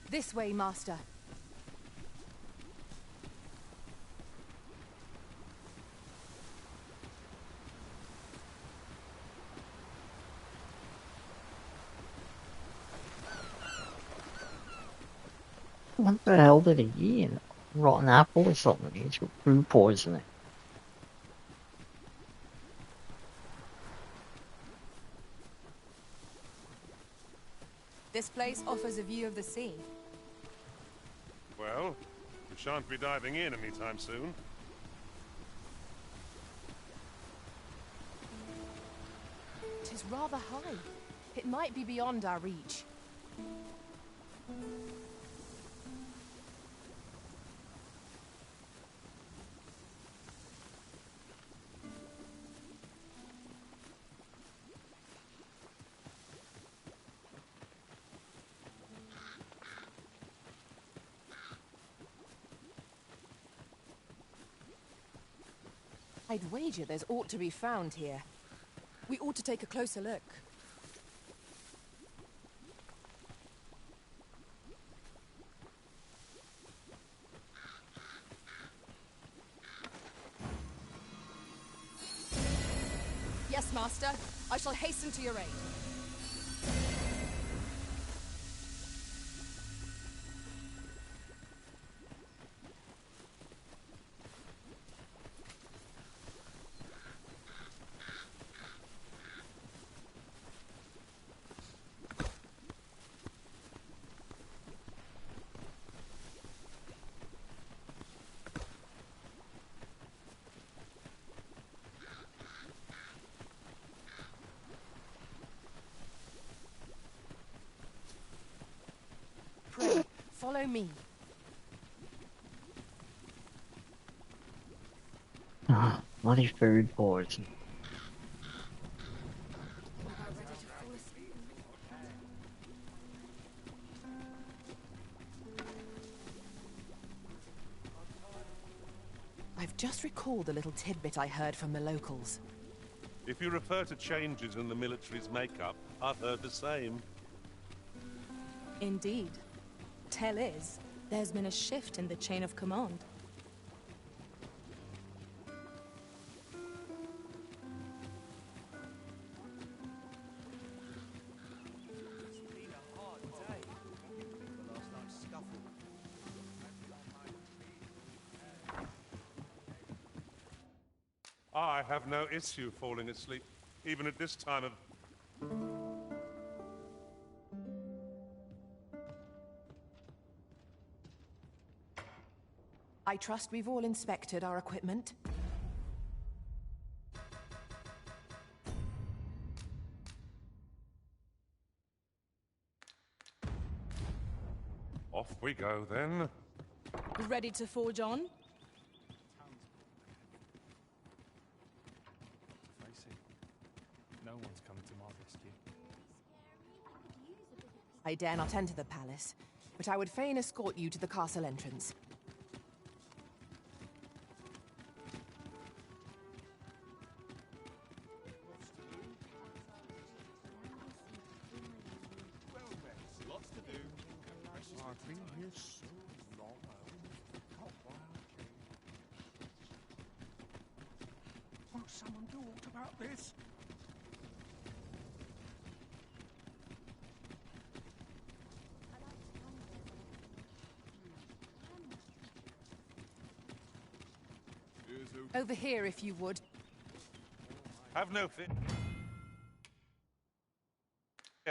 Speaker 2: This way, Master.
Speaker 1: What the hell did he eat? Rotten apple or something? He's got food poisoning.
Speaker 2: This place offers a view of the sea.
Speaker 4: Well, we shan't be diving in anytime soon.
Speaker 2: Tis rather high. It might be beyond our reach. I'd wager there's aught to be found here. We ought to take a closer look. Yes, Master. I shall hasten to your aid. Pray, follow me.
Speaker 1: Ah, bloody food poison.
Speaker 2: I've just recalled a little tidbit I heard from the locals.
Speaker 8: If you refer to changes in the military's makeup, I've heard the same.
Speaker 2: Indeed. Tell is,
Speaker 3: There's been a shift in the chain of command.
Speaker 4: I have no issue falling asleep, even at this time of...
Speaker 2: I trust we've all inspected our equipment.
Speaker 4: Off we go then.
Speaker 14: Ready to forge on?
Speaker 7: No one's come to my rescue.
Speaker 2: I dare not enter the palace, but I would fain escort you to the castle entrance.
Speaker 4: Lots to do. I've been here so long, I almost forgot why I came. Won't someone do aught about this?
Speaker 2: Over here, if you would.
Speaker 8: Have no fear,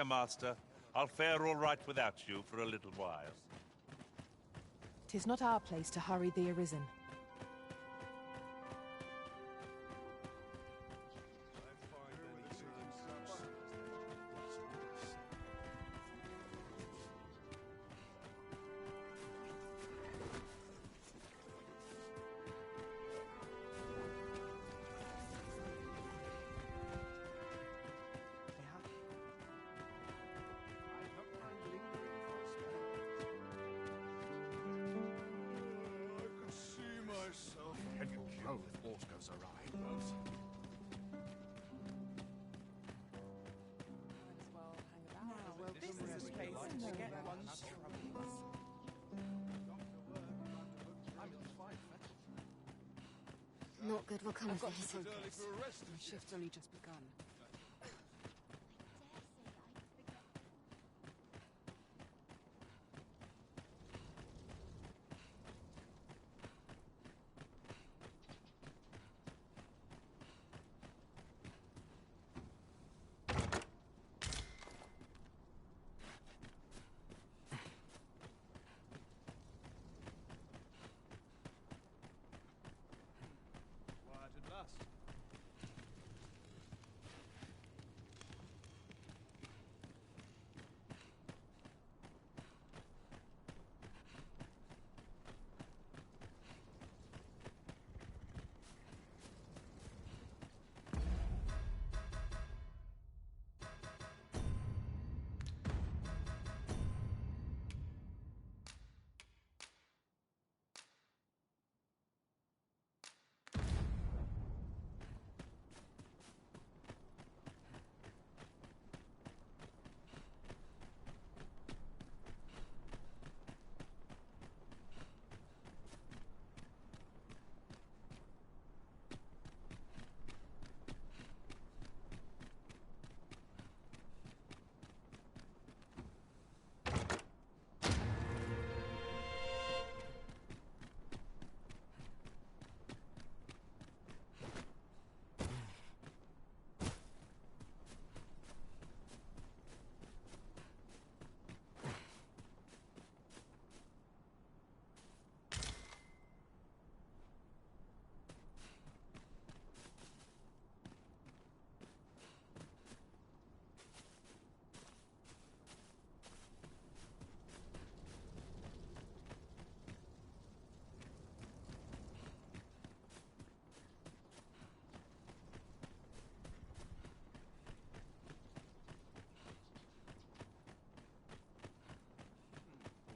Speaker 8: Master. I'll fare all right without you for a little while.
Speaker 2: 'Tis not our place to hurry the Arisen.
Speaker 14: Not good will come of this.
Speaker 2: My shift's only just begun.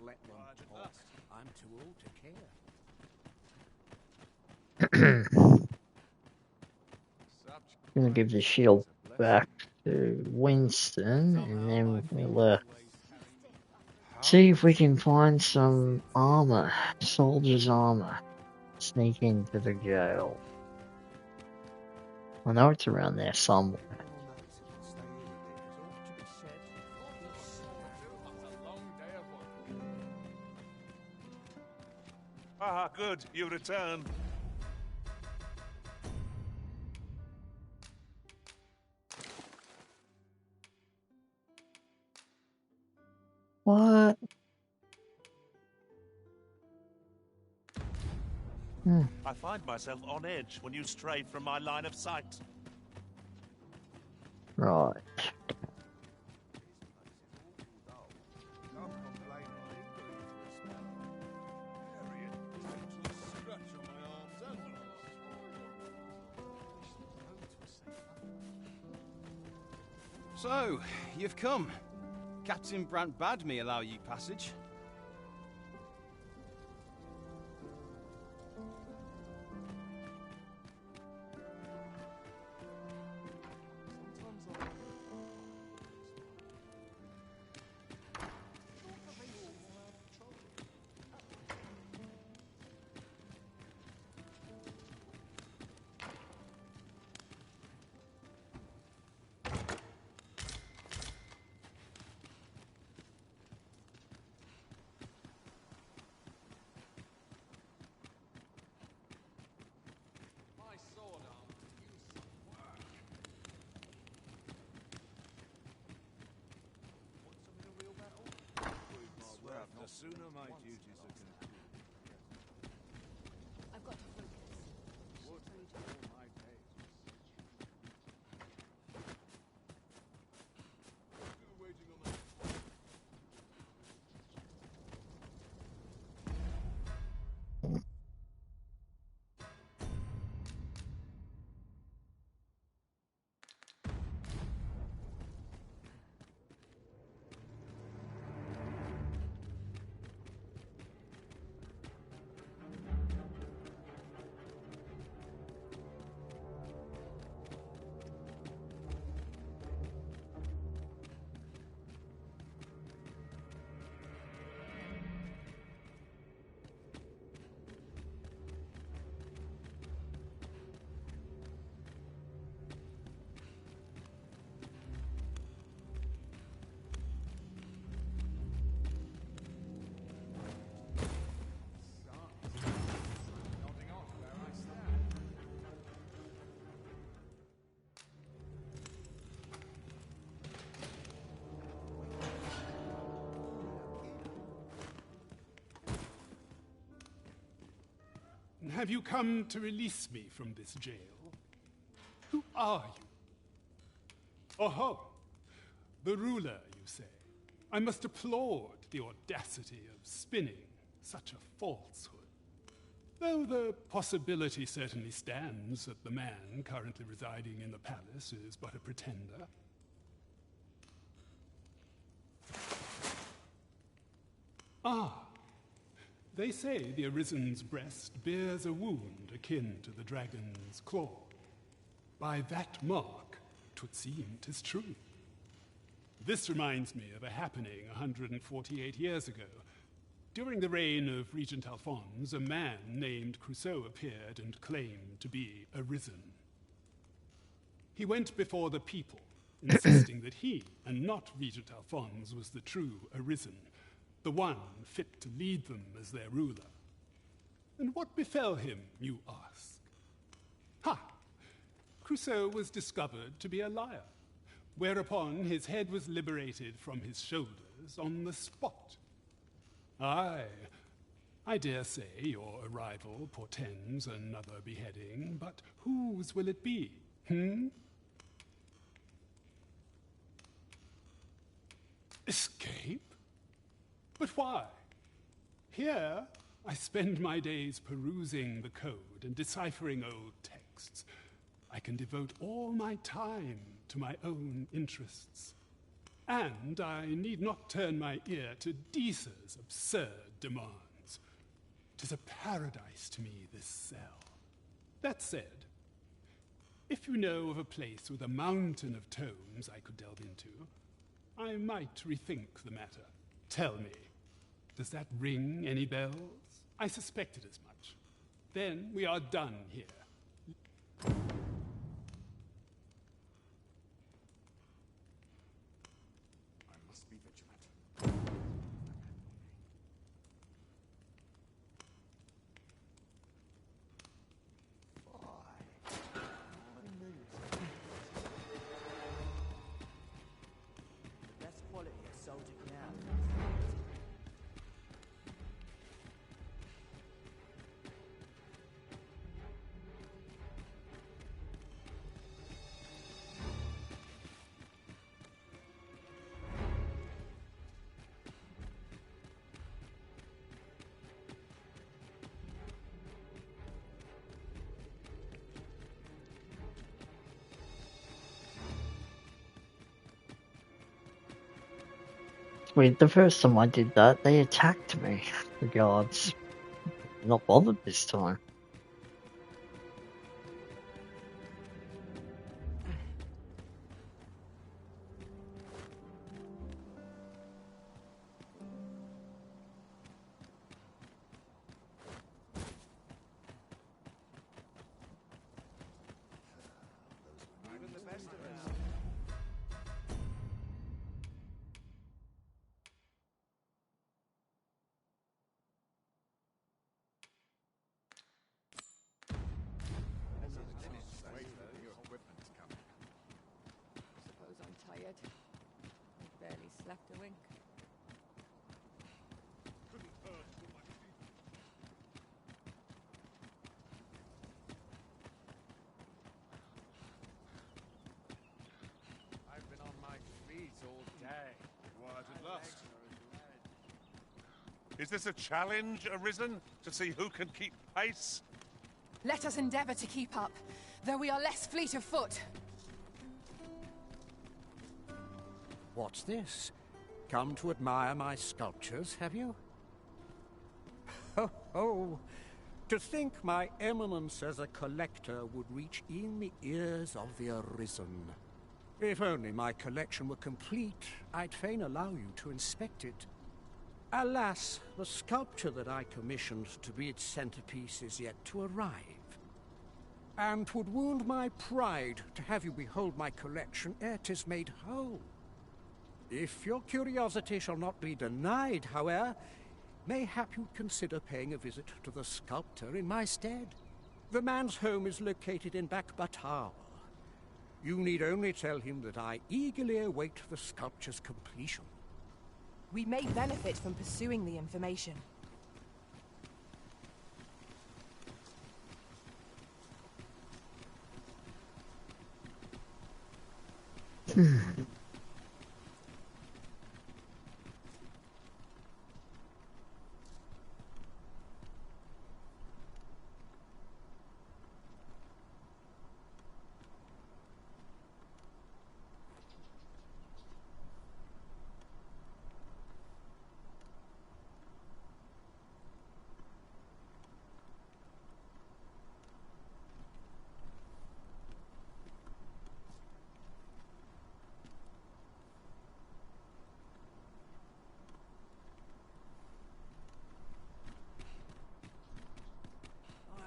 Speaker 5: Let them talk. I'm too old to care.
Speaker 1: Gonna give the shield back to Winston, and then we'll see if we can find some armor, soldier's armor. Sneak into the jail. I know it's around there somewhere.
Speaker 8: Ah, good. You returned.
Speaker 1: What?
Speaker 8: I find myself on edge when you stray from my line of sight.
Speaker 1: Right.
Speaker 15: So, you've come. Captain Brant bade me allow you passage.
Speaker 8: The sooner my duties are concluded.
Speaker 14: I've got to focus.
Speaker 16: Have you come to release me from this jail? Who are you? Oh, the ruler, you say. I must applaud the audacity of spinning such a falsehood. Though the possibility certainly stands that the man currently residing in the palace is but a pretender. Ah, they say the Arisen's breast bears a wound akin to the dragon's claw. By that mark, 'twould seem 'tis true. This reminds me of a happening 148 years ago. During the reign of Regent Alphonse, a man named Crusoe appeared and claimed to be Arisen. He went before the people, insisting that he, and not Regent Alphonse, was the true Arisen, the one fit to lead them as their ruler. And what befell him, you ask? Ha! Crusoe was discovered to be a liar, whereupon his head was liberated from his shoulders on the spot. Aye, I dare say your arrival portends another beheading, but whose will it be, Escape? But why? Here, I spend my days perusing the code and deciphering old texts. I can devote all my time to my own interests. And I need not turn my ear to Deesa's absurd demands. 'Tis a paradise to me, this cell. That said, if you know of a place with a mountain of tomes I could delve into, I might rethink the matter. Tell me, does that ring any bells? I suspected as much. Then we are done here.
Speaker 15: I must be vigilant.
Speaker 17: The best quality a soldier can have.
Speaker 1: weird. The first time I did that, they attacked me. The guards. Not bothered this time.
Speaker 18: Suppose I'm tired. I've barely slept a wink.
Speaker 12: I've been on my feet all day.
Speaker 4: Quiet at last. Is this a challenge, Arisen? To see who can keep pace?
Speaker 2: Let us endeavour to keep up, though we are less fleet of foot.
Speaker 13: What's this? Come to admire my sculptures, have you? Ho ho! To think my eminence as a collector would reach in the ears of the Arisen. If only my collection were complete, I'd fain allow you to inspect it. Alas, the sculpture that I commissioned to be its centerpiece is yet to arrive. And 'twould wound my pride to have you behold my collection ere 'tis made whole. If your curiosity shall not be denied, however, mayhap you'd consider paying a visit to the sculptor in my stead. The man's home is located in Bakbatar. You need only tell him that I eagerly await the sculpture's completion.
Speaker 2: We may benefit from pursuing the information.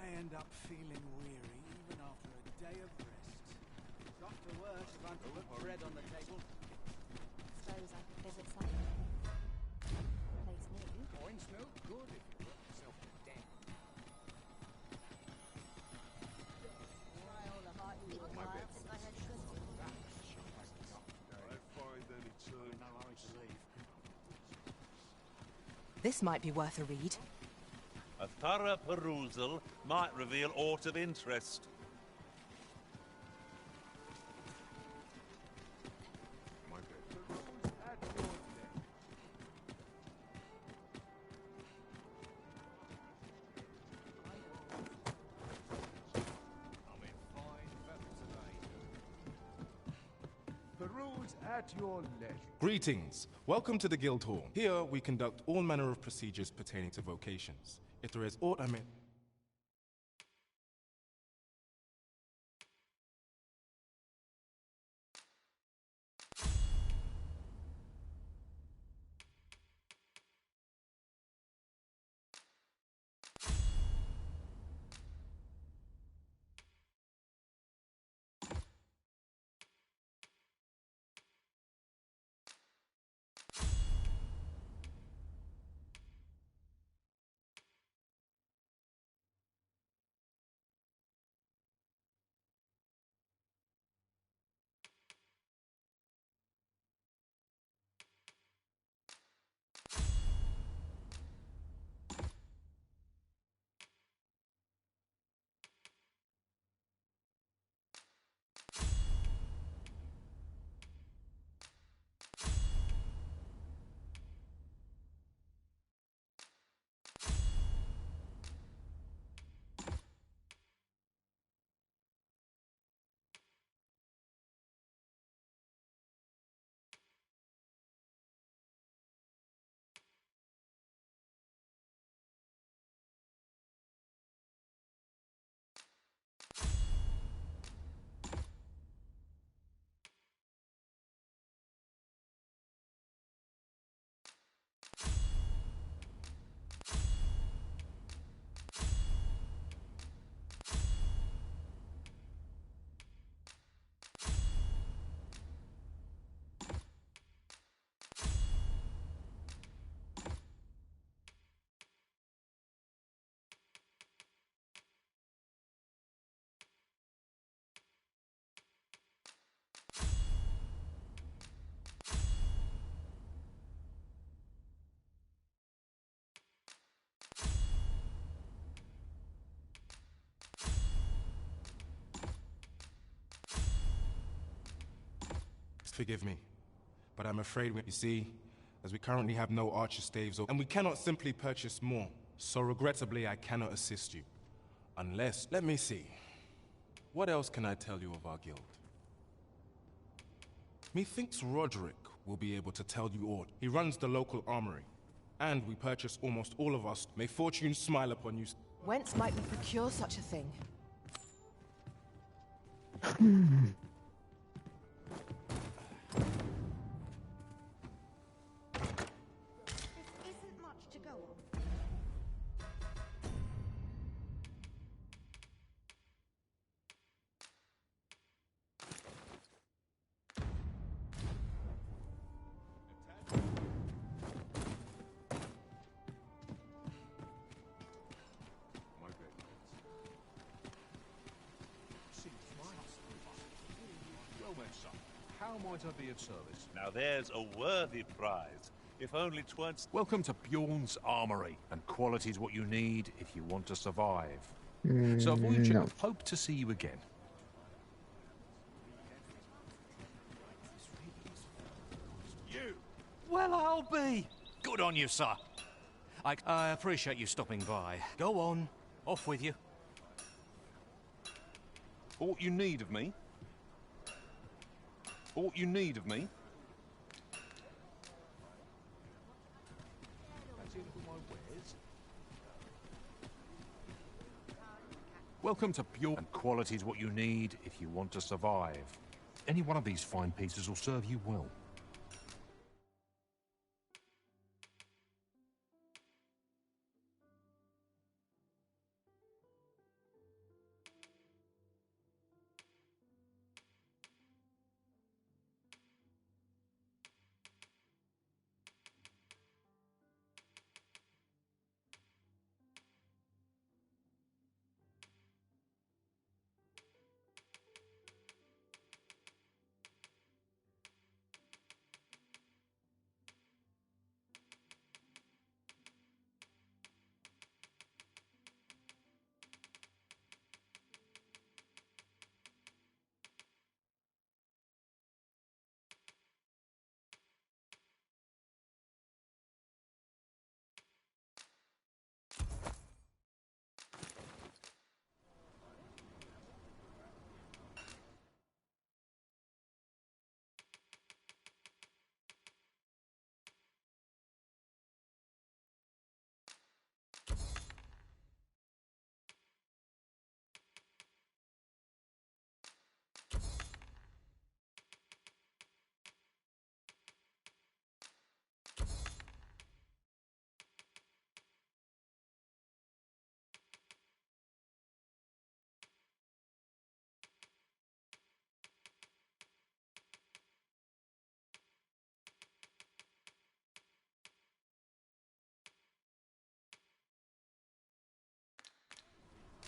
Speaker 17: I end up feeling weary even after a day of rest. It's off to work if I'm to put bread on the table.
Speaker 3: Suppose I could visit some place new.
Speaker 12: Point's no good if you put yourself to death.
Speaker 2: This might be worth a read.
Speaker 8: A thorough perusal might reveal aught of interest.
Speaker 12: Peruse at your leisure.
Speaker 7: Greetings. Welcome to the Guild Hall. Here we conduct all manner of procedures pertaining to vocations. If there is aught I may... Forgive me, but I'm afraid you see, as we currently have no archer staves, and we cannot simply purchase more. So regrettably, I cannot assist you. Unless, let me see. What else can I tell you of our guild? Methinks Roderick will be able to tell you all. He runs the local armory, and we purchase almost all of us. May fortune smile upon you.
Speaker 2: Whence might we procure such a thing?
Speaker 10: Isn't much to go on.
Speaker 8: How might I be of service? Now there's a worthy prize. If only 'tweren't...
Speaker 5: Welcome to Bjorn's Armory, and quality's what you need if you want to survive. So
Speaker 1: No.
Speaker 5: hope to see you again.
Speaker 8: You!
Speaker 13: Well, I'll be. Good on you, sir. I appreciate you stopping by. Go on. Off with you.
Speaker 5: Aught you need of me? Aught you need of me? Welcome to Bjorn. And quality's what you need if you want to survive. Any one of these fine pieces will serve you well.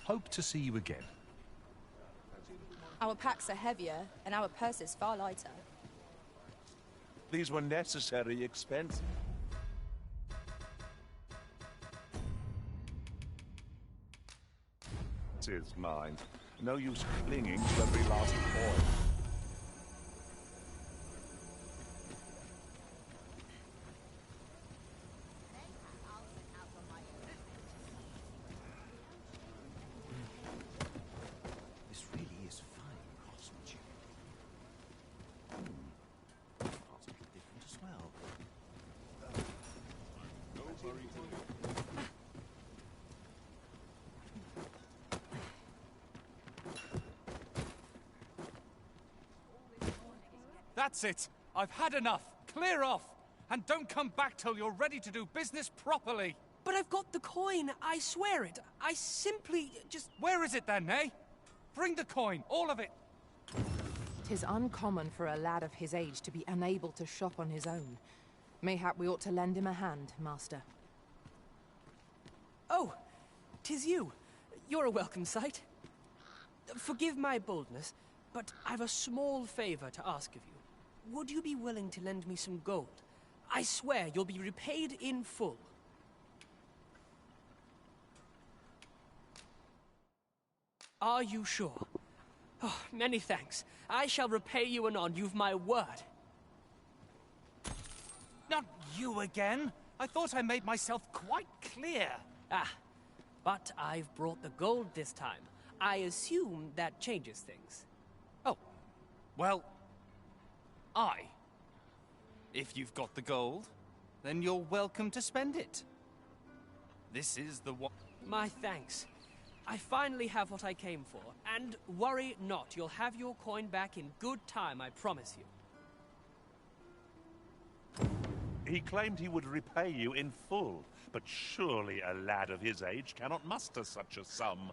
Speaker 5: Hope to see you again.
Speaker 3: Our packs are heavier, and our purses far lighter.
Speaker 8: These were necessary expenses. 'Tis mine. No use clinging to every last coin.
Speaker 17: This really is fine craftsmanship. Parts a bit different as well.
Speaker 6: That's it. I've had enough. Clear off. And don't come back till you're ready to do business properly.
Speaker 19: But I've got the coin. I swear it. I simply just...
Speaker 6: Where is it then, eh? Bring the coin. All of it.
Speaker 2: 'Tis uncommon for a lad of his age to be unable to shop on his own. Mayhap we ought to lend him a hand, master.
Speaker 19: Oh, 'tis you. You're a welcome sight. Forgive my boldness, but I've a small favor to ask of you. Would you be willing to lend me some gold? I swear you'll be repaid in full. Are you sure? Oh, many thanks. I shall repay you anon, you've my word.
Speaker 6: Not you again. I thought I made myself quite clear.
Speaker 19: Ah, but I've brought the gold this time. I assume that changes things.
Speaker 6: Oh, well, if you've got the gold, then you're welcome to spend it. This is the one.
Speaker 19: My thanks. I finally have what I came for, and worry not, you'll have your coin back in good time, I promise you.
Speaker 8: He claimed he would repay you in full, but surely a lad of his age cannot muster such a sum.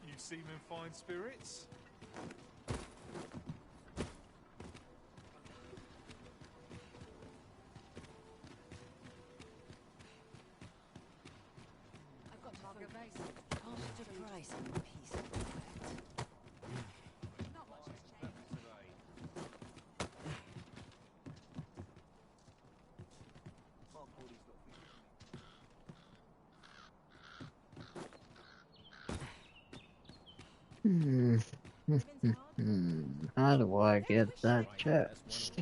Speaker 4: You seem in fine spirits.
Speaker 18: I've got Margot Base. Half the price of a piece of product. Not much has changed today. Mark Wardy's got
Speaker 1: How do I get that chest?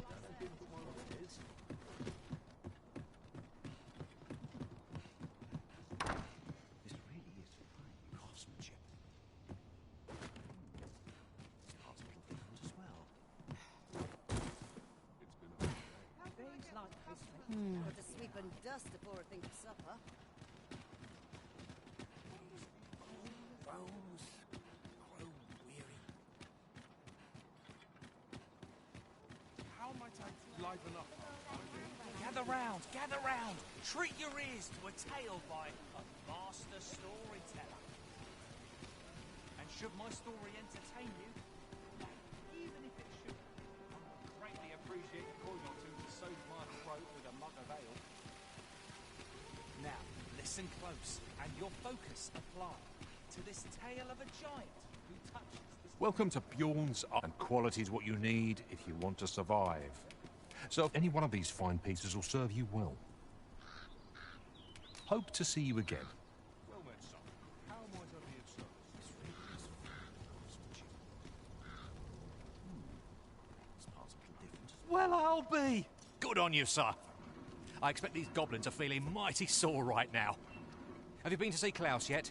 Speaker 10: Got to sweep and dust before I think of supper.
Speaker 12: Bones grow weary.
Speaker 6: How might I liven up? Gather round, gather round. Treat your ears to a tale by a master storyteller. And should my story entertain you, even if it should, I greatly appreciate a coin or two to soothe my throat with a mug of ale. Now, listen close, and your focus apply to this tale of a giant who touches the...
Speaker 5: Welcome to Bjorn's Art, and quality is what you need if you want to survive. So any one of these fine pieces will serve you well. Hope to see you again.
Speaker 4: Well met, son. How might I be of service?
Speaker 6: Well, I'll be.
Speaker 20: Good on you, sir. I expect these goblins are feeling mighty sore right now. Have you been to see Klaus yet?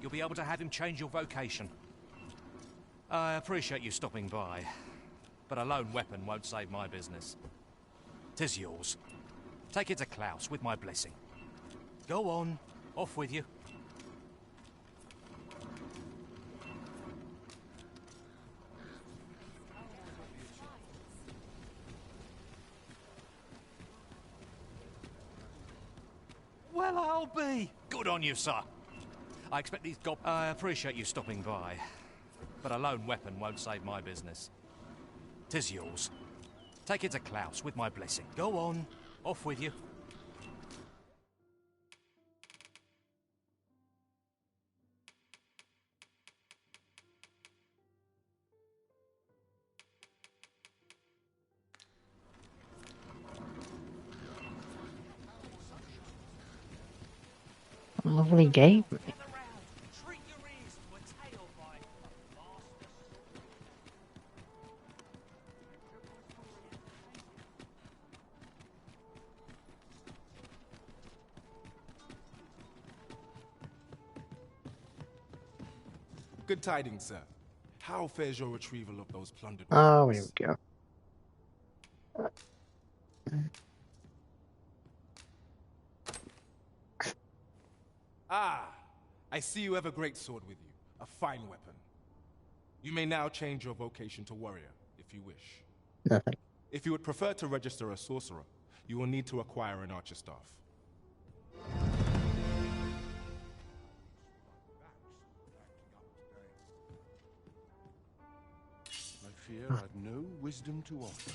Speaker 20: You'll be able to have him change your vocation. I appreciate you stopping by, but a lone weapon won't save my business. 'Tis yours. Take it to Klaus with my blessing. Go on, off with you.
Speaker 6: Well, I'll be.
Speaker 20: Good on you, sir. I expect these I appreciate you stopping by, but a lone weapon won't save my business. 'Tis yours. Take it to Klaus with my blessing. Go on, off with you.
Speaker 1: Lovely game.
Speaker 7: Good tidings, sir. How fares your retrieval of those plundered
Speaker 1: Oh, here
Speaker 7: weapons?
Speaker 1: we go.
Speaker 7: Ah, I see you have a great sword with you, a fine weapon. You may now change your vocation to warrior, if you wish.
Speaker 1: Nothing.
Speaker 7: If you would prefer to register a sorcerer, you will need to acquire an archer staff.
Speaker 11: I fear I've no wisdom to offer.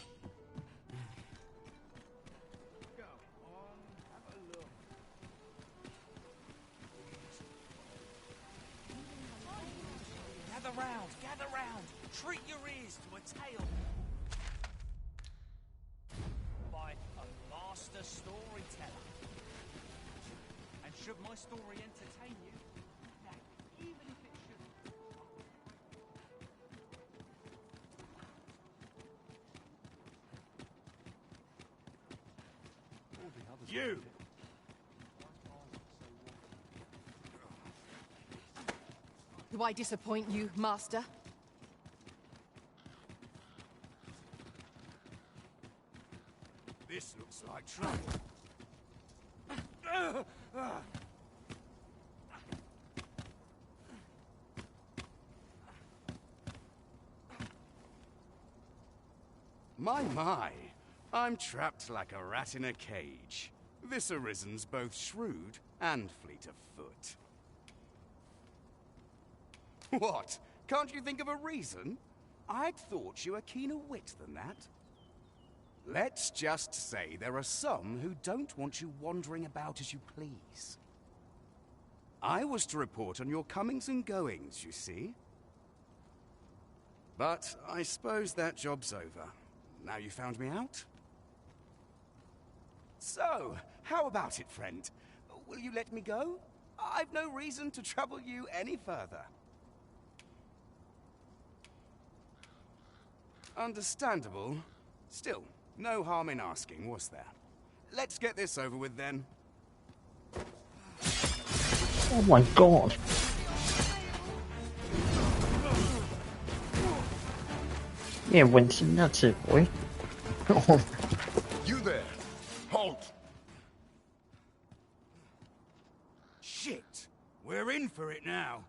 Speaker 6: Gather round. Treat your ears to a tale by a master storyteller. And should my story entertain you, even if it should,
Speaker 12: You!
Speaker 2: Do I disappoint you, Master?
Speaker 12: This looks like trouble.
Speaker 15: My. I'm trapped like a rat in a cage. This Arisen's both shrewd and fleet of foot. What? Can't you think of a reason? I'd thought you were keener wit than that. Let's just say there are some who don't want you wandering about as you please. I was to report on your comings and goings, you see. But I suppose that job's over. Now you found me out? So, how about it, friend? Will you let me go? I've no reason to trouble you any further. Understandable. Still, no harm in asking, was there? Let's get this over with then.
Speaker 1: Oh my god. Yeah, Winston, that's it, boy.
Speaker 11: You there! Halt!
Speaker 15: Shit! We're in for it now.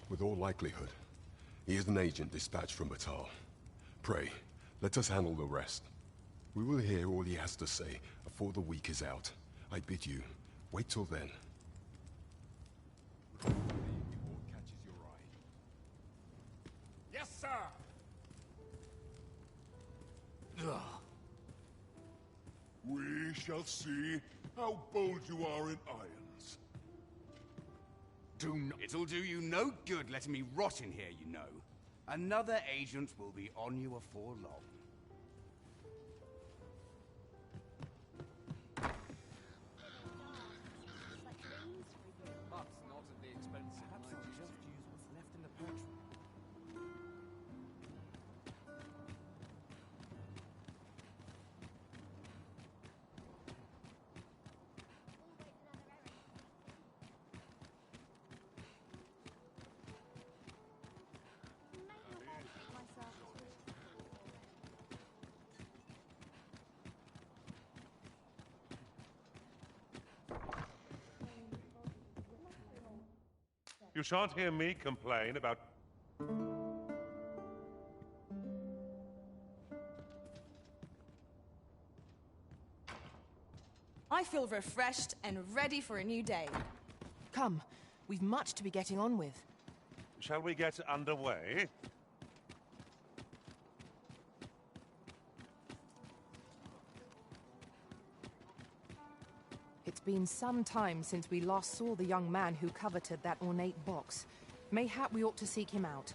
Speaker 11: With all likelihood, he is an agent dispatched from Batal. Pray, let us handle the rest. We will hear all he has to say before the week is out. I bid you, wait till then.
Speaker 12: Yes, sir!
Speaker 4: We shall see how bold you are in irons.
Speaker 15: It'll do you no good letting me rot in here, you know. Another agent will be on you afore long.
Speaker 4: You shan't hear me complain about...
Speaker 2: I feel refreshed and ready for a new day. Come, we've much to be getting on with.
Speaker 4: Shall we get underway?
Speaker 2: It's been some time since we last saw the young man who coveted that ornate box. Mayhap we ought to seek him out.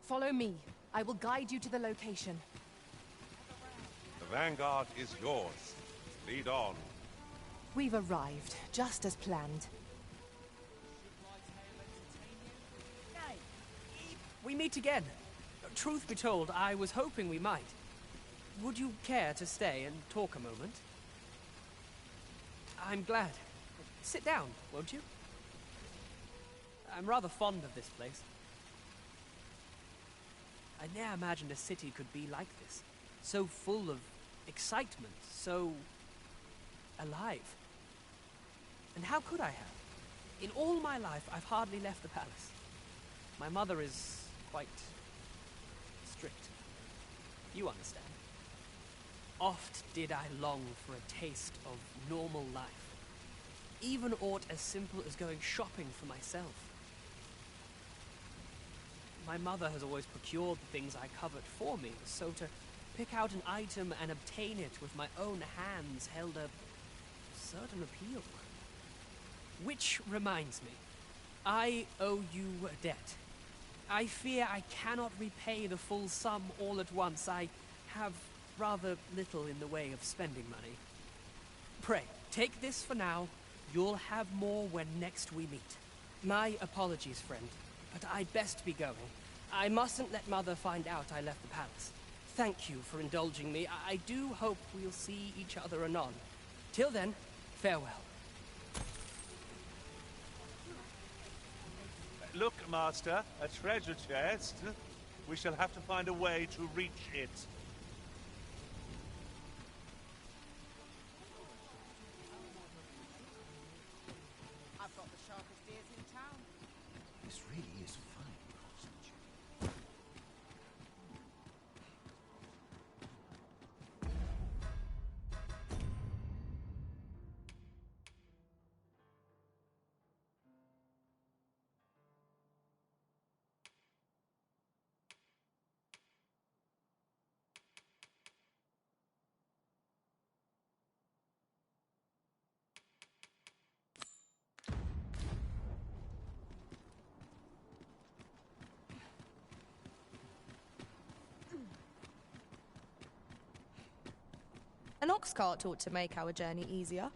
Speaker 2: Follow me. I will guide you to the location.
Speaker 4: The vanguard is yours. Lead on.
Speaker 2: We've arrived, just as planned.
Speaker 19: We meet again. Truth be told, I was hoping we might. Would you care to stay and talk a moment? I'm glad. Sit down, won't you? I'm rather fond of this place. I ne'er imagined a city could be like this. So full of excitement, so alive. And how could I have? In all my life, I've hardly left the palace. My mother is quite strict. You understand. Oft did I long for a taste of normal life. Even aught as simple as going shopping for myself. My mother has always procured the things I covet for me, so to pick out an item and obtain it with my own hands held a certain appeal. Which reminds me, I owe you a debt. I fear I cannot repay the full sum all at once. I have rather little in the way of spending money. Pray, take this for now. You'll have more when next we meet. My apologies, friend, but I'd best be going. I mustn't let Mother find out I left the palace. Thank you for indulging me. I do hope we'll see each other anon. Till then, farewell.
Speaker 8: Look, Master, a treasure chest. We shall have to find a way to reach it.
Speaker 10: I've got the sharpest ears in town.
Speaker 15: This really is fun.
Speaker 3: An ox cart ought to make our journey easier.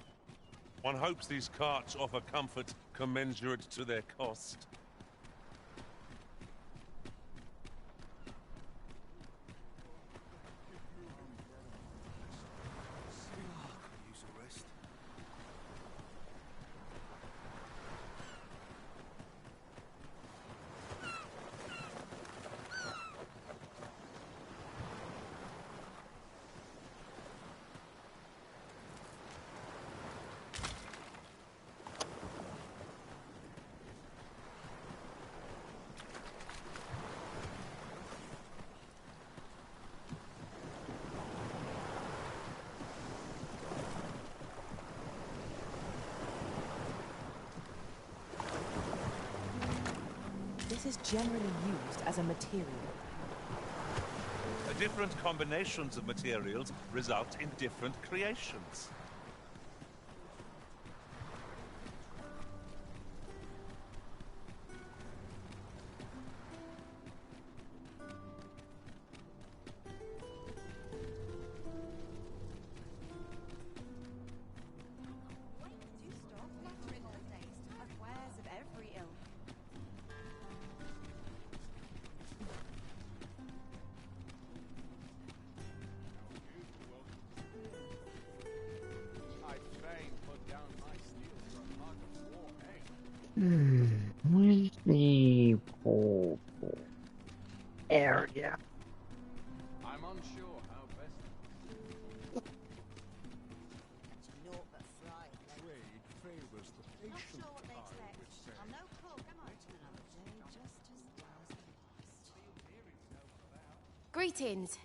Speaker 8: One hopes these carts offer comfort commensurate to their cost.
Speaker 2: This is generally used as a material.
Speaker 8: Different combinations of materials result in different creations.
Speaker 1: Where's the portal area?
Speaker 15: I'm unsure how best.
Speaker 10: Naught but fry.
Speaker 5: Trade favors the
Speaker 10: Not
Speaker 5: patient,
Speaker 10: sure what they
Speaker 5: I
Speaker 10: expect.
Speaker 5: would say.
Speaker 10: I'm no cook, am I? Another day just as dull as the last.
Speaker 21: Greetings.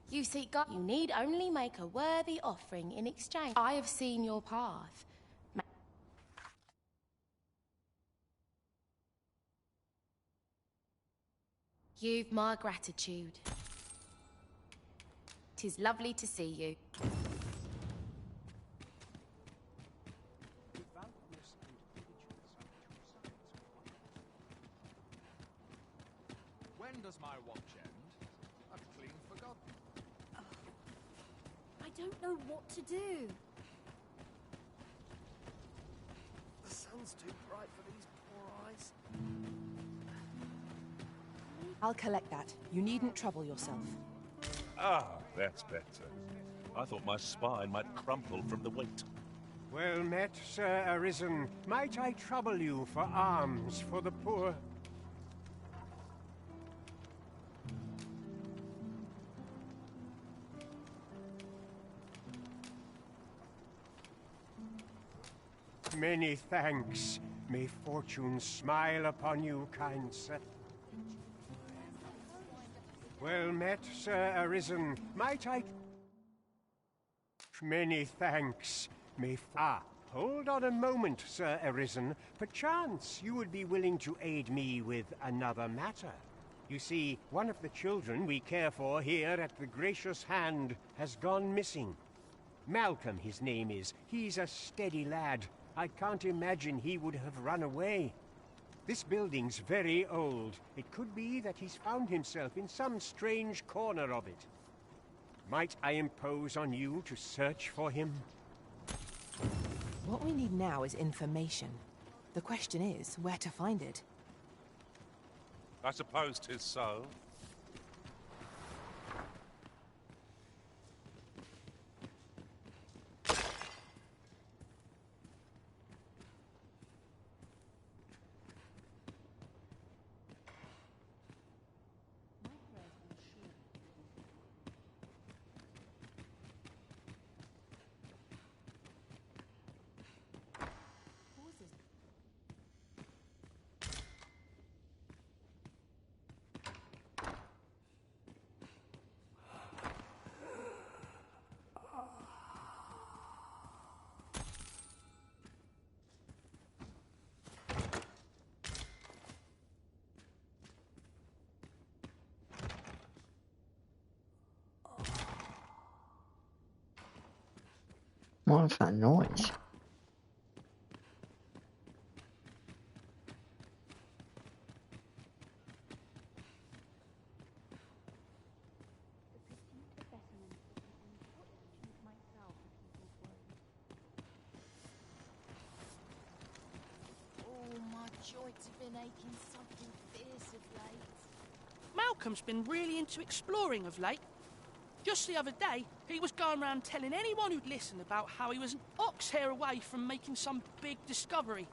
Speaker 21: You seek God. You need only make a worthy offering in exchange. I have seen your path. You've my gratitude. 'Tis lovely to see you.
Speaker 15: When does my watch end? I've clean forgotten.
Speaker 14: I don't know what to do.
Speaker 19: The sun's too bright for these poor eyes.
Speaker 2: I'll collect that. You needn't trouble yourself.
Speaker 8: Ah, that's better. I thought my spine might crumple from the weight.
Speaker 22: Well met, Sir Arisen. Might I trouble you for alms for the poor? Many thanks. May fortune smile upon you, kind sir. Well met, Sir Arisen. Might I... Many thanks. Hold on a moment, Sir Arisen. Perchance you would be willing to aid me with another matter. You see, one of the children we care for here at the Gracious Hand has gone missing. Malcolm, his name is. He's a steady lad. I can't imagine he would have run away. This building's very old. It could be that he's found himself in some strange corner of it. Might I impose on you to search for him?
Speaker 2: What we need now is information. The question is, where to find it?
Speaker 4: I suppose 'tis so.
Speaker 1: What's that noise?
Speaker 21: Oh, my joints have been aching something fierce of late.
Speaker 19: Malcolm's been really into exploring of late. Just the other day, he was going around telling anyone who'd listen about how he was an ox hair away from making some big discovery.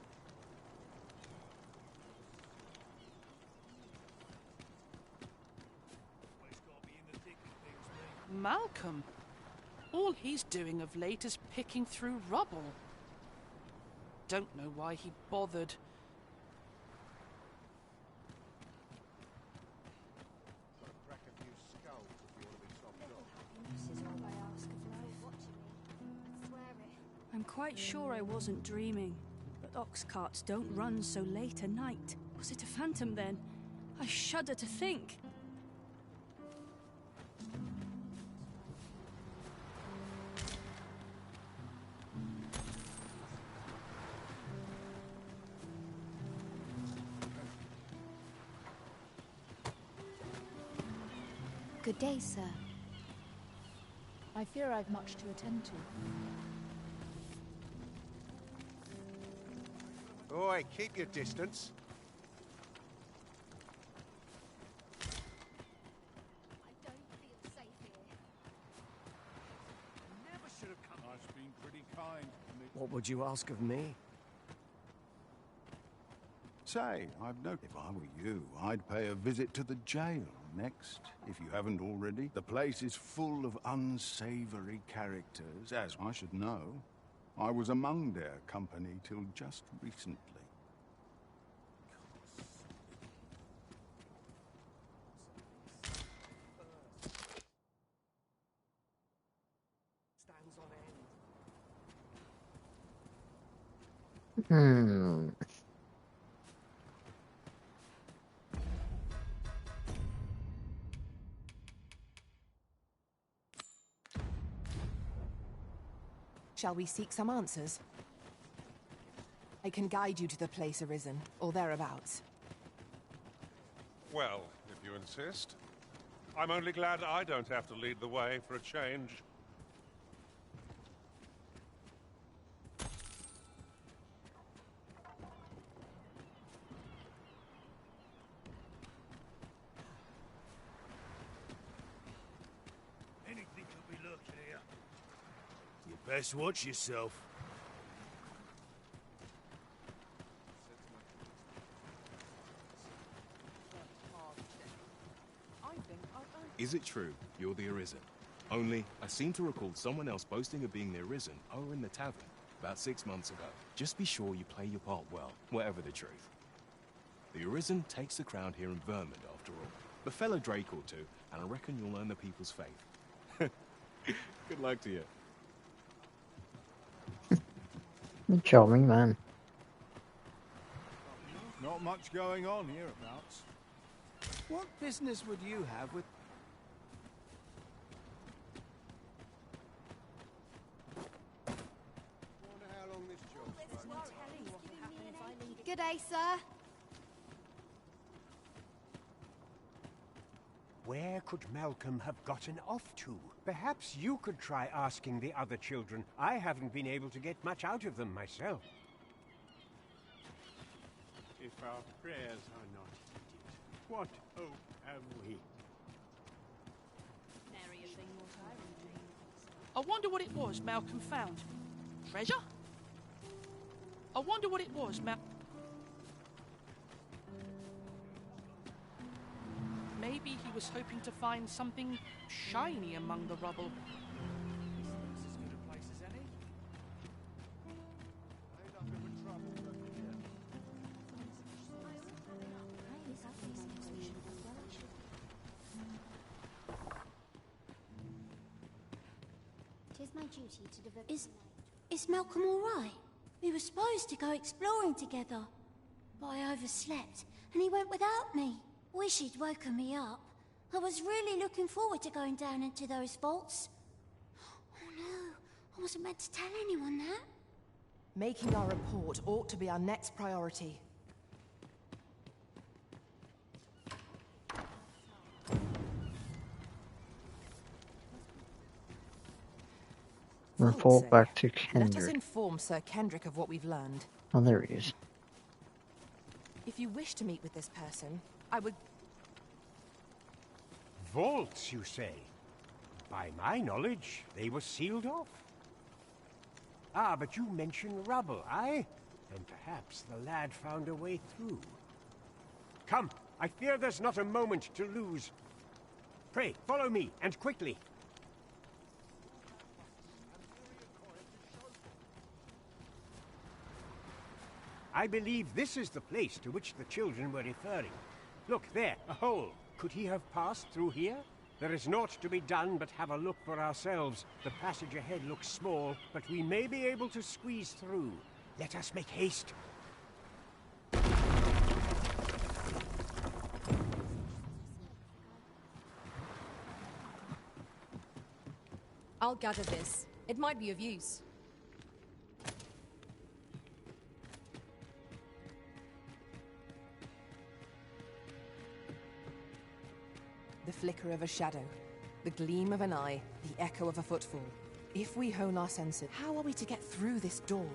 Speaker 19: Malcolm? All he's doing of late is picking through rubble. Don't know why he bothered.
Speaker 14: I'm quite sure I wasn't dreaming, but ox carts don't run so late at night. Was it a phantom then? I shudder to think.
Speaker 3: Good day, sir.
Speaker 9: I fear I've much to attend to.
Speaker 15: Oi, keep your distance.
Speaker 6: Never should have come. I've been pretty kind.
Speaker 13: What would you ask of me?
Speaker 16: Say, I've noticed if I were you, I'd pay a visit to the jail next, if you haven't already. The place is full of unsavory characters, as I should know. I was among their company till just recently.
Speaker 1: Hmm.
Speaker 2: Shall we seek some answers? I can guide you to the place Arisen, or thereabouts.
Speaker 4: Well, if you insist. I'm only glad I don't have to lead the way for a change.
Speaker 12: Anything could be lurking here. You best watch yourself.
Speaker 23: Is it true you're the Arisen? Only, I seem to recall someone else boasting of being the Arisen over in the tavern about 6 months ago. Just be sure you play your part well, whatever the truth. The Arisen takes the crown here in Vermund, after all. The fellow Drake or two, and I reckon you'll earn the people's faith. Good luck to you.
Speaker 1: Charming man.
Speaker 17: Not much going on hereabouts. What business would you have with...
Speaker 3: Good day, sir.
Speaker 22: Where could Malcolm have gotten off to? Perhaps you could try asking the other children. I haven't been able to get much out of them myself.
Speaker 17: If our prayers are not heeded,
Speaker 13: What hope have we?
Speaker 19: I wonder what it was Malcolm found. Treasure? I wonder what it was Maybe he was hoping to find something shiny among the rubble.
Speaker 7: Tis my duty to devote. Is Malcolm all right? We were supposed to go exploring together, but I overslept, and he went without me. Wish he'd woken me up. I was really looking forward to going down into those vaults. Oh no, I wasn't meant to tell anyone that.
Speaker 2: Making our report ought to be our next priority.
Speaker 1: Report back to
Speaker 2: Let us
Speaker 1: Kendrick.
Speaker 2: inform Sir Kendrick of what we've learned.
Speaker 1: Oh, there he is.
Speaker 2: If you wish to meet with this person, I would...
Speaker 22: Vaults, you say? By my knowledge, they were sealed off. Ah, but you mentioned rubble, aye? And perhaps the lad found a way through. Come, I fear there's not a moment to lose. Pray, follow me, and quickly. I believe this is the place to which the children were referring. Look, there, a hole. Could he have passed through here? There is naught to be done but have a look for ourselves. The passage ahead looks small, but we may be able to squeeze through. Let us make haste.
Speaker 18: I'll gather this. It might be of use.
Speaker 2: The flicker of a shadow, the gleam of an eye, the echo of a footfall. If we hone our senses, how are we to get through this door?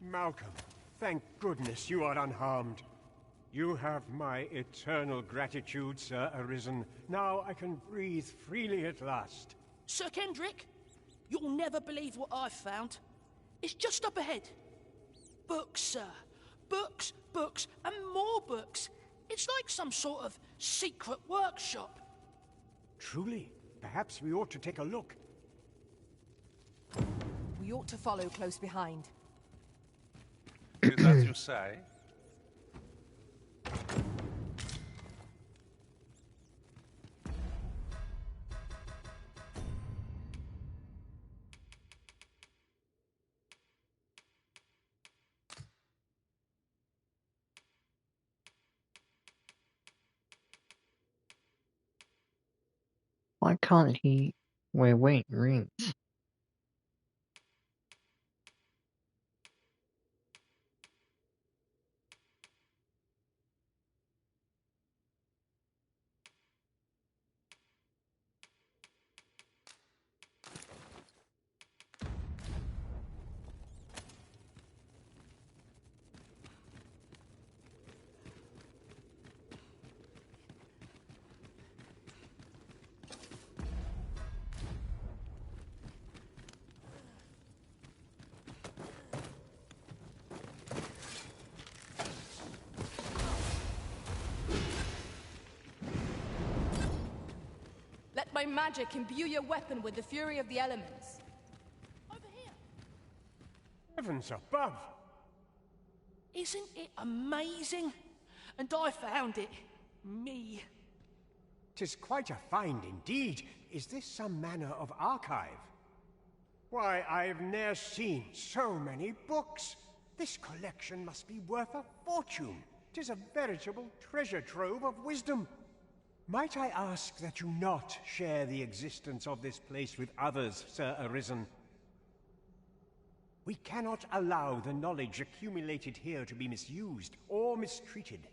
Speaker 22: Malcolm, thank goodness you are unharmed. You have my eternal gratitude, Sir Arisen. Now I can breathe freely at last.
Speaker 5: Sir Kendrick, you'll never believe what I've found. It's just up ahead. Books, sir. Books, books, and more books. It's like some sort of secret workshop.
Speaker 22: Truly? Perhaps we ought to take a look.
Speaker 2: We ought to follow close behind.
Speaker 8: Is as you say?
Speaker 1: Why can't he? We're wearing rings.
Speaker 18: Let my magic imbue your weapon with the fury of the elements.
Speaker 5: Over here.
Speaker 22: Heavens above!
Speaker 5: Isn't it amazing? And I found it. Me.
Speaker 22: 'Tis quite a find indeed. Is this some manner of archive? Why, I've ne'er seen so many books. This collection must be worth a fortune. 'Tis a veritable treasure trove of wisdom. Might I ask that you not share the existence of this place with others, Sir Arisen? We cannot allow the knowledge accumulated here to be misused or mistreated.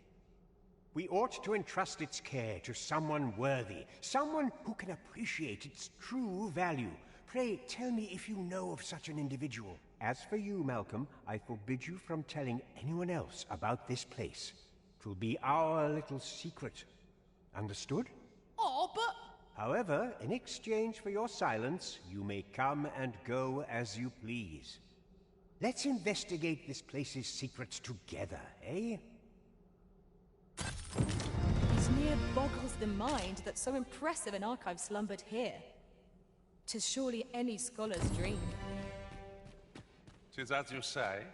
Speaker 22: We ought to entrust its care to someone worthy, someone who can appreciate its true value. Pray, tell me if you know of such an individual. As for you, Malcolm, I forbid you from telling anyone else about this place. 'Twill be our little secret. Understood?
Speaker 5: Oh, but...
Speaker 22: However, in exchange for your silence, you may come and go as you please. Let's investigate this place's secrets together, eh?
Speaker 18: It near boggles the mind that so impressive an archive slumbered here. 'Tis surely any scholar's dream.
Speaker 8: 'Tis as you say.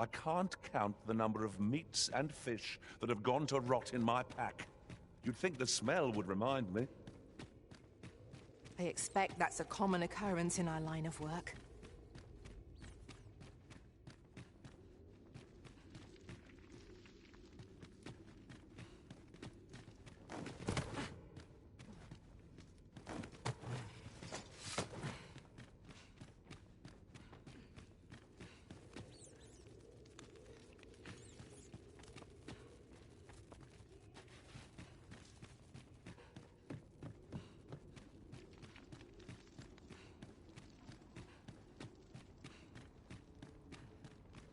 Speaker 11: I can't count the number of meats and fish that have gone to rot in my pack. You'd think the smell would remind me.
Speaker 2: I expect that's a common occurrence in our line of work.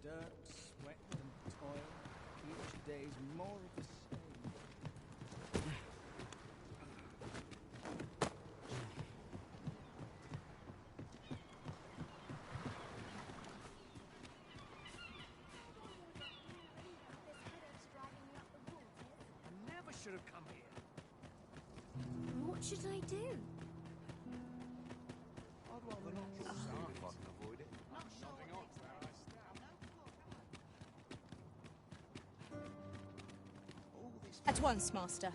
Speaker 17: Dirt, sweat, and toil. Each day's more of the same.
Speaker 6: I never should have come here.
Speaker 7: What should I do?
Speaker 6: I'd rather not draw if I can avoid it. Nothing on.
Speaker 18: At once, Master.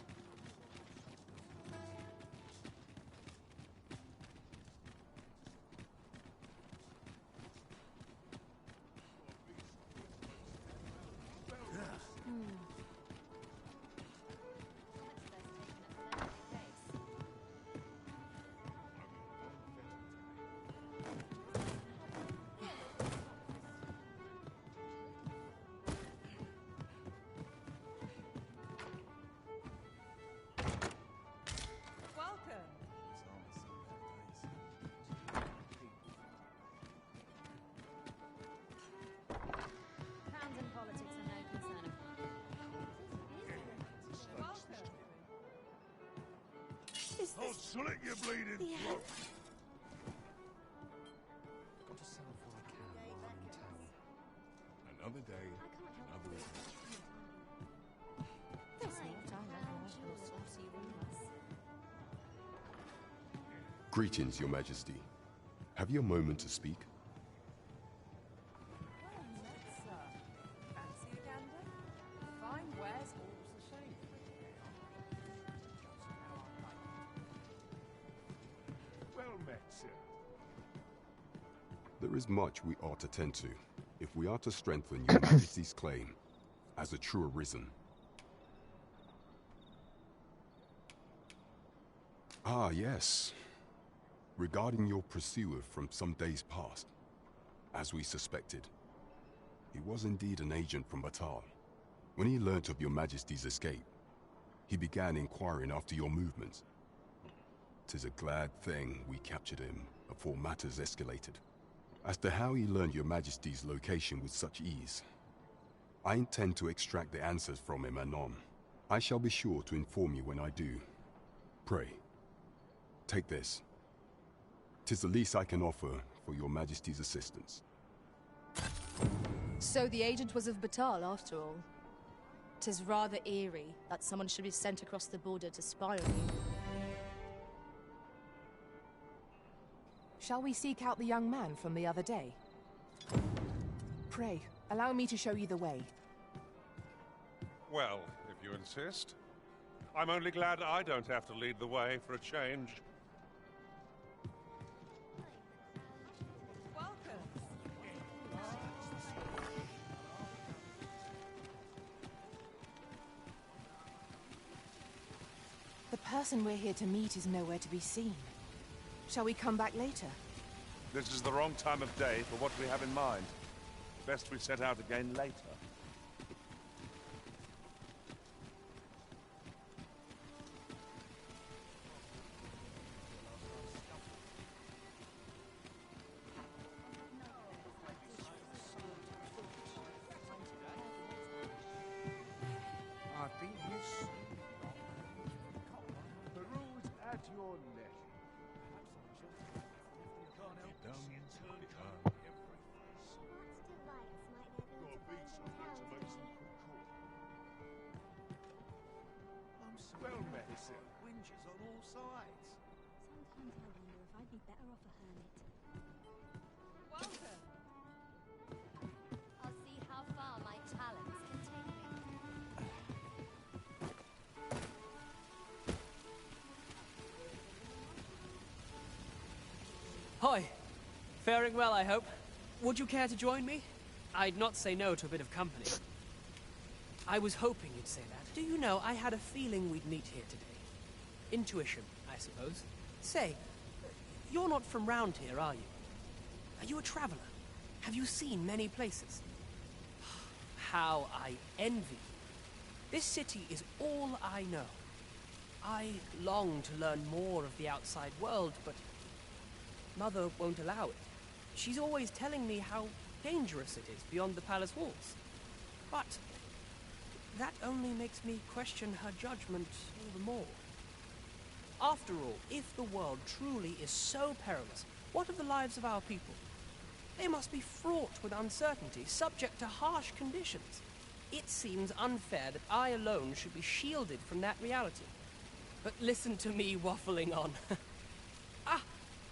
Speaker 4: I'll slit your bleeding throat.
Speaker 23: Got to sell for I can while I'm in town. Another day, another adventure.
Speaker 10: Greetings, Your Majesty. Have you a moment to speak?
Speaker 4: Well met, sir.
Speaker 10: There is much we ought to tend to, if we are to strengthen Your Majesty's claim as a true Arisen. Ah, yes. Regarding your pursuer from some days past, as we suspected, he was indeed an agent from Batal. When he learnt of Your Majesty's escape, he began inquiring after your movements. 'Tis a glad thing we captured him before matters escalated. As to how he learned Your Majesty's location with such ease, I intend to extract the answers from him anon. I shall be sure to inform you when I do. Pray, take this. 'Tis the least I can offer for Your Majesty's assistance.
Speaker 18: So the agent was of Batal, after all. 'Tis rather eerie that someone should be sent across the border to spy on you.
Speaker 2: Shall we seek out the young man from the other day? Pray, allow me to show you the way.
Speaker 4: Well, if you insist. I'm only glad I don't have to lead the way for a change.
Speaker 2: The person we're here to meet is nowhere to be seen. Shall we come back later?
Speaker 4: This is the wrong time of day for what we have in mind. Best we set out again later.
Speaker 15: I've been here so long. Peruse at your leisure.
Speaker 17: Well met, sir. Whingers on all sides.
Speaker 7: Sometimes I wonder if I'd be better off a hermit.
Speaker 18: Welcome.
Speaker 3: I'll see how far my talents can take me.
Speaker 19: Hi. Faring well, I hope. Would you care to join me? I'd not say no to a bit of company. I was hoping you'd say that. Do you know, I had a feeling we'd meet here today. Intuition, I suppose. Say, you're not from round here, are you? Are you a traveler? Have you seen many places? How I envy you. This city is all I know. I long to learn more of the outside world, but Mother won't allow it. She's always telling me how dangerous it is beyond the palace walls. But that only makes me question her judgment all the more. After all, if the world truly is so perilous, what of the lives of our people? They must be fraught with uncertainty, subject to harsh conditions. It seems unfair that I alone should be shielded from that reality. But listen to me waffling on. Ah,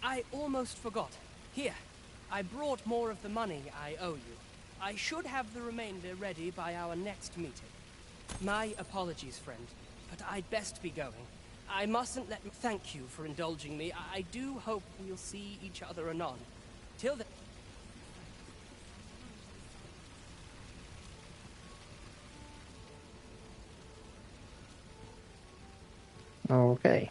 Speaker 19: I almost forgot. Here, I brought more of the money I owe you. I should have the remainder ready by our next meeting. My apologies, friend, but I'd best be going. I mustn't let... Thank you for indulging me. I do hope we'll see each other anon. Till then...
Speaker 1: Okay.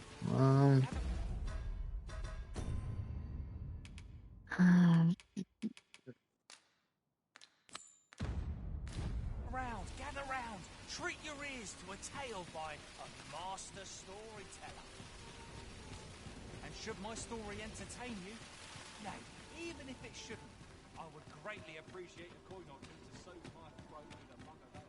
Speaker 6: Gather round. Treat your ears to a tale by a master storyteller. And should my story entertain you, nay, even if it shouldn't, I would greatly appreciate a coin or two to soothe my throat with a mug of ale.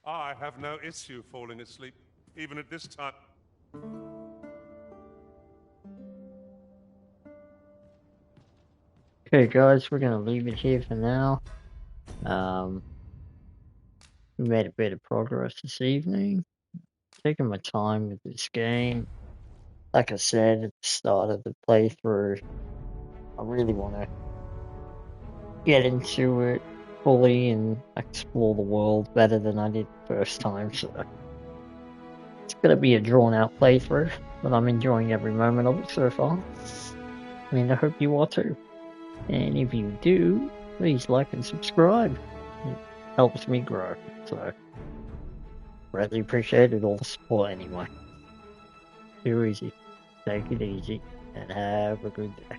Speaker 4: I have no issue falling asleep, even at this time.
Speaker 1: Okay, guys, we're gonna leave it here for now. We made a bit of progress this evening. Taking my time with this game. Like I said at the start of the playthrough, I really want to get into it fully and explore the world better than I did the first time, so it's gonna be a drawn out playthrough, but I'm enjoying every moment of it so far. I hope you are too. And if you do, please like and subscribe. It helps me grow, so greatly appreciated all the support anyway. Too easy. Take it easy, and have a good day.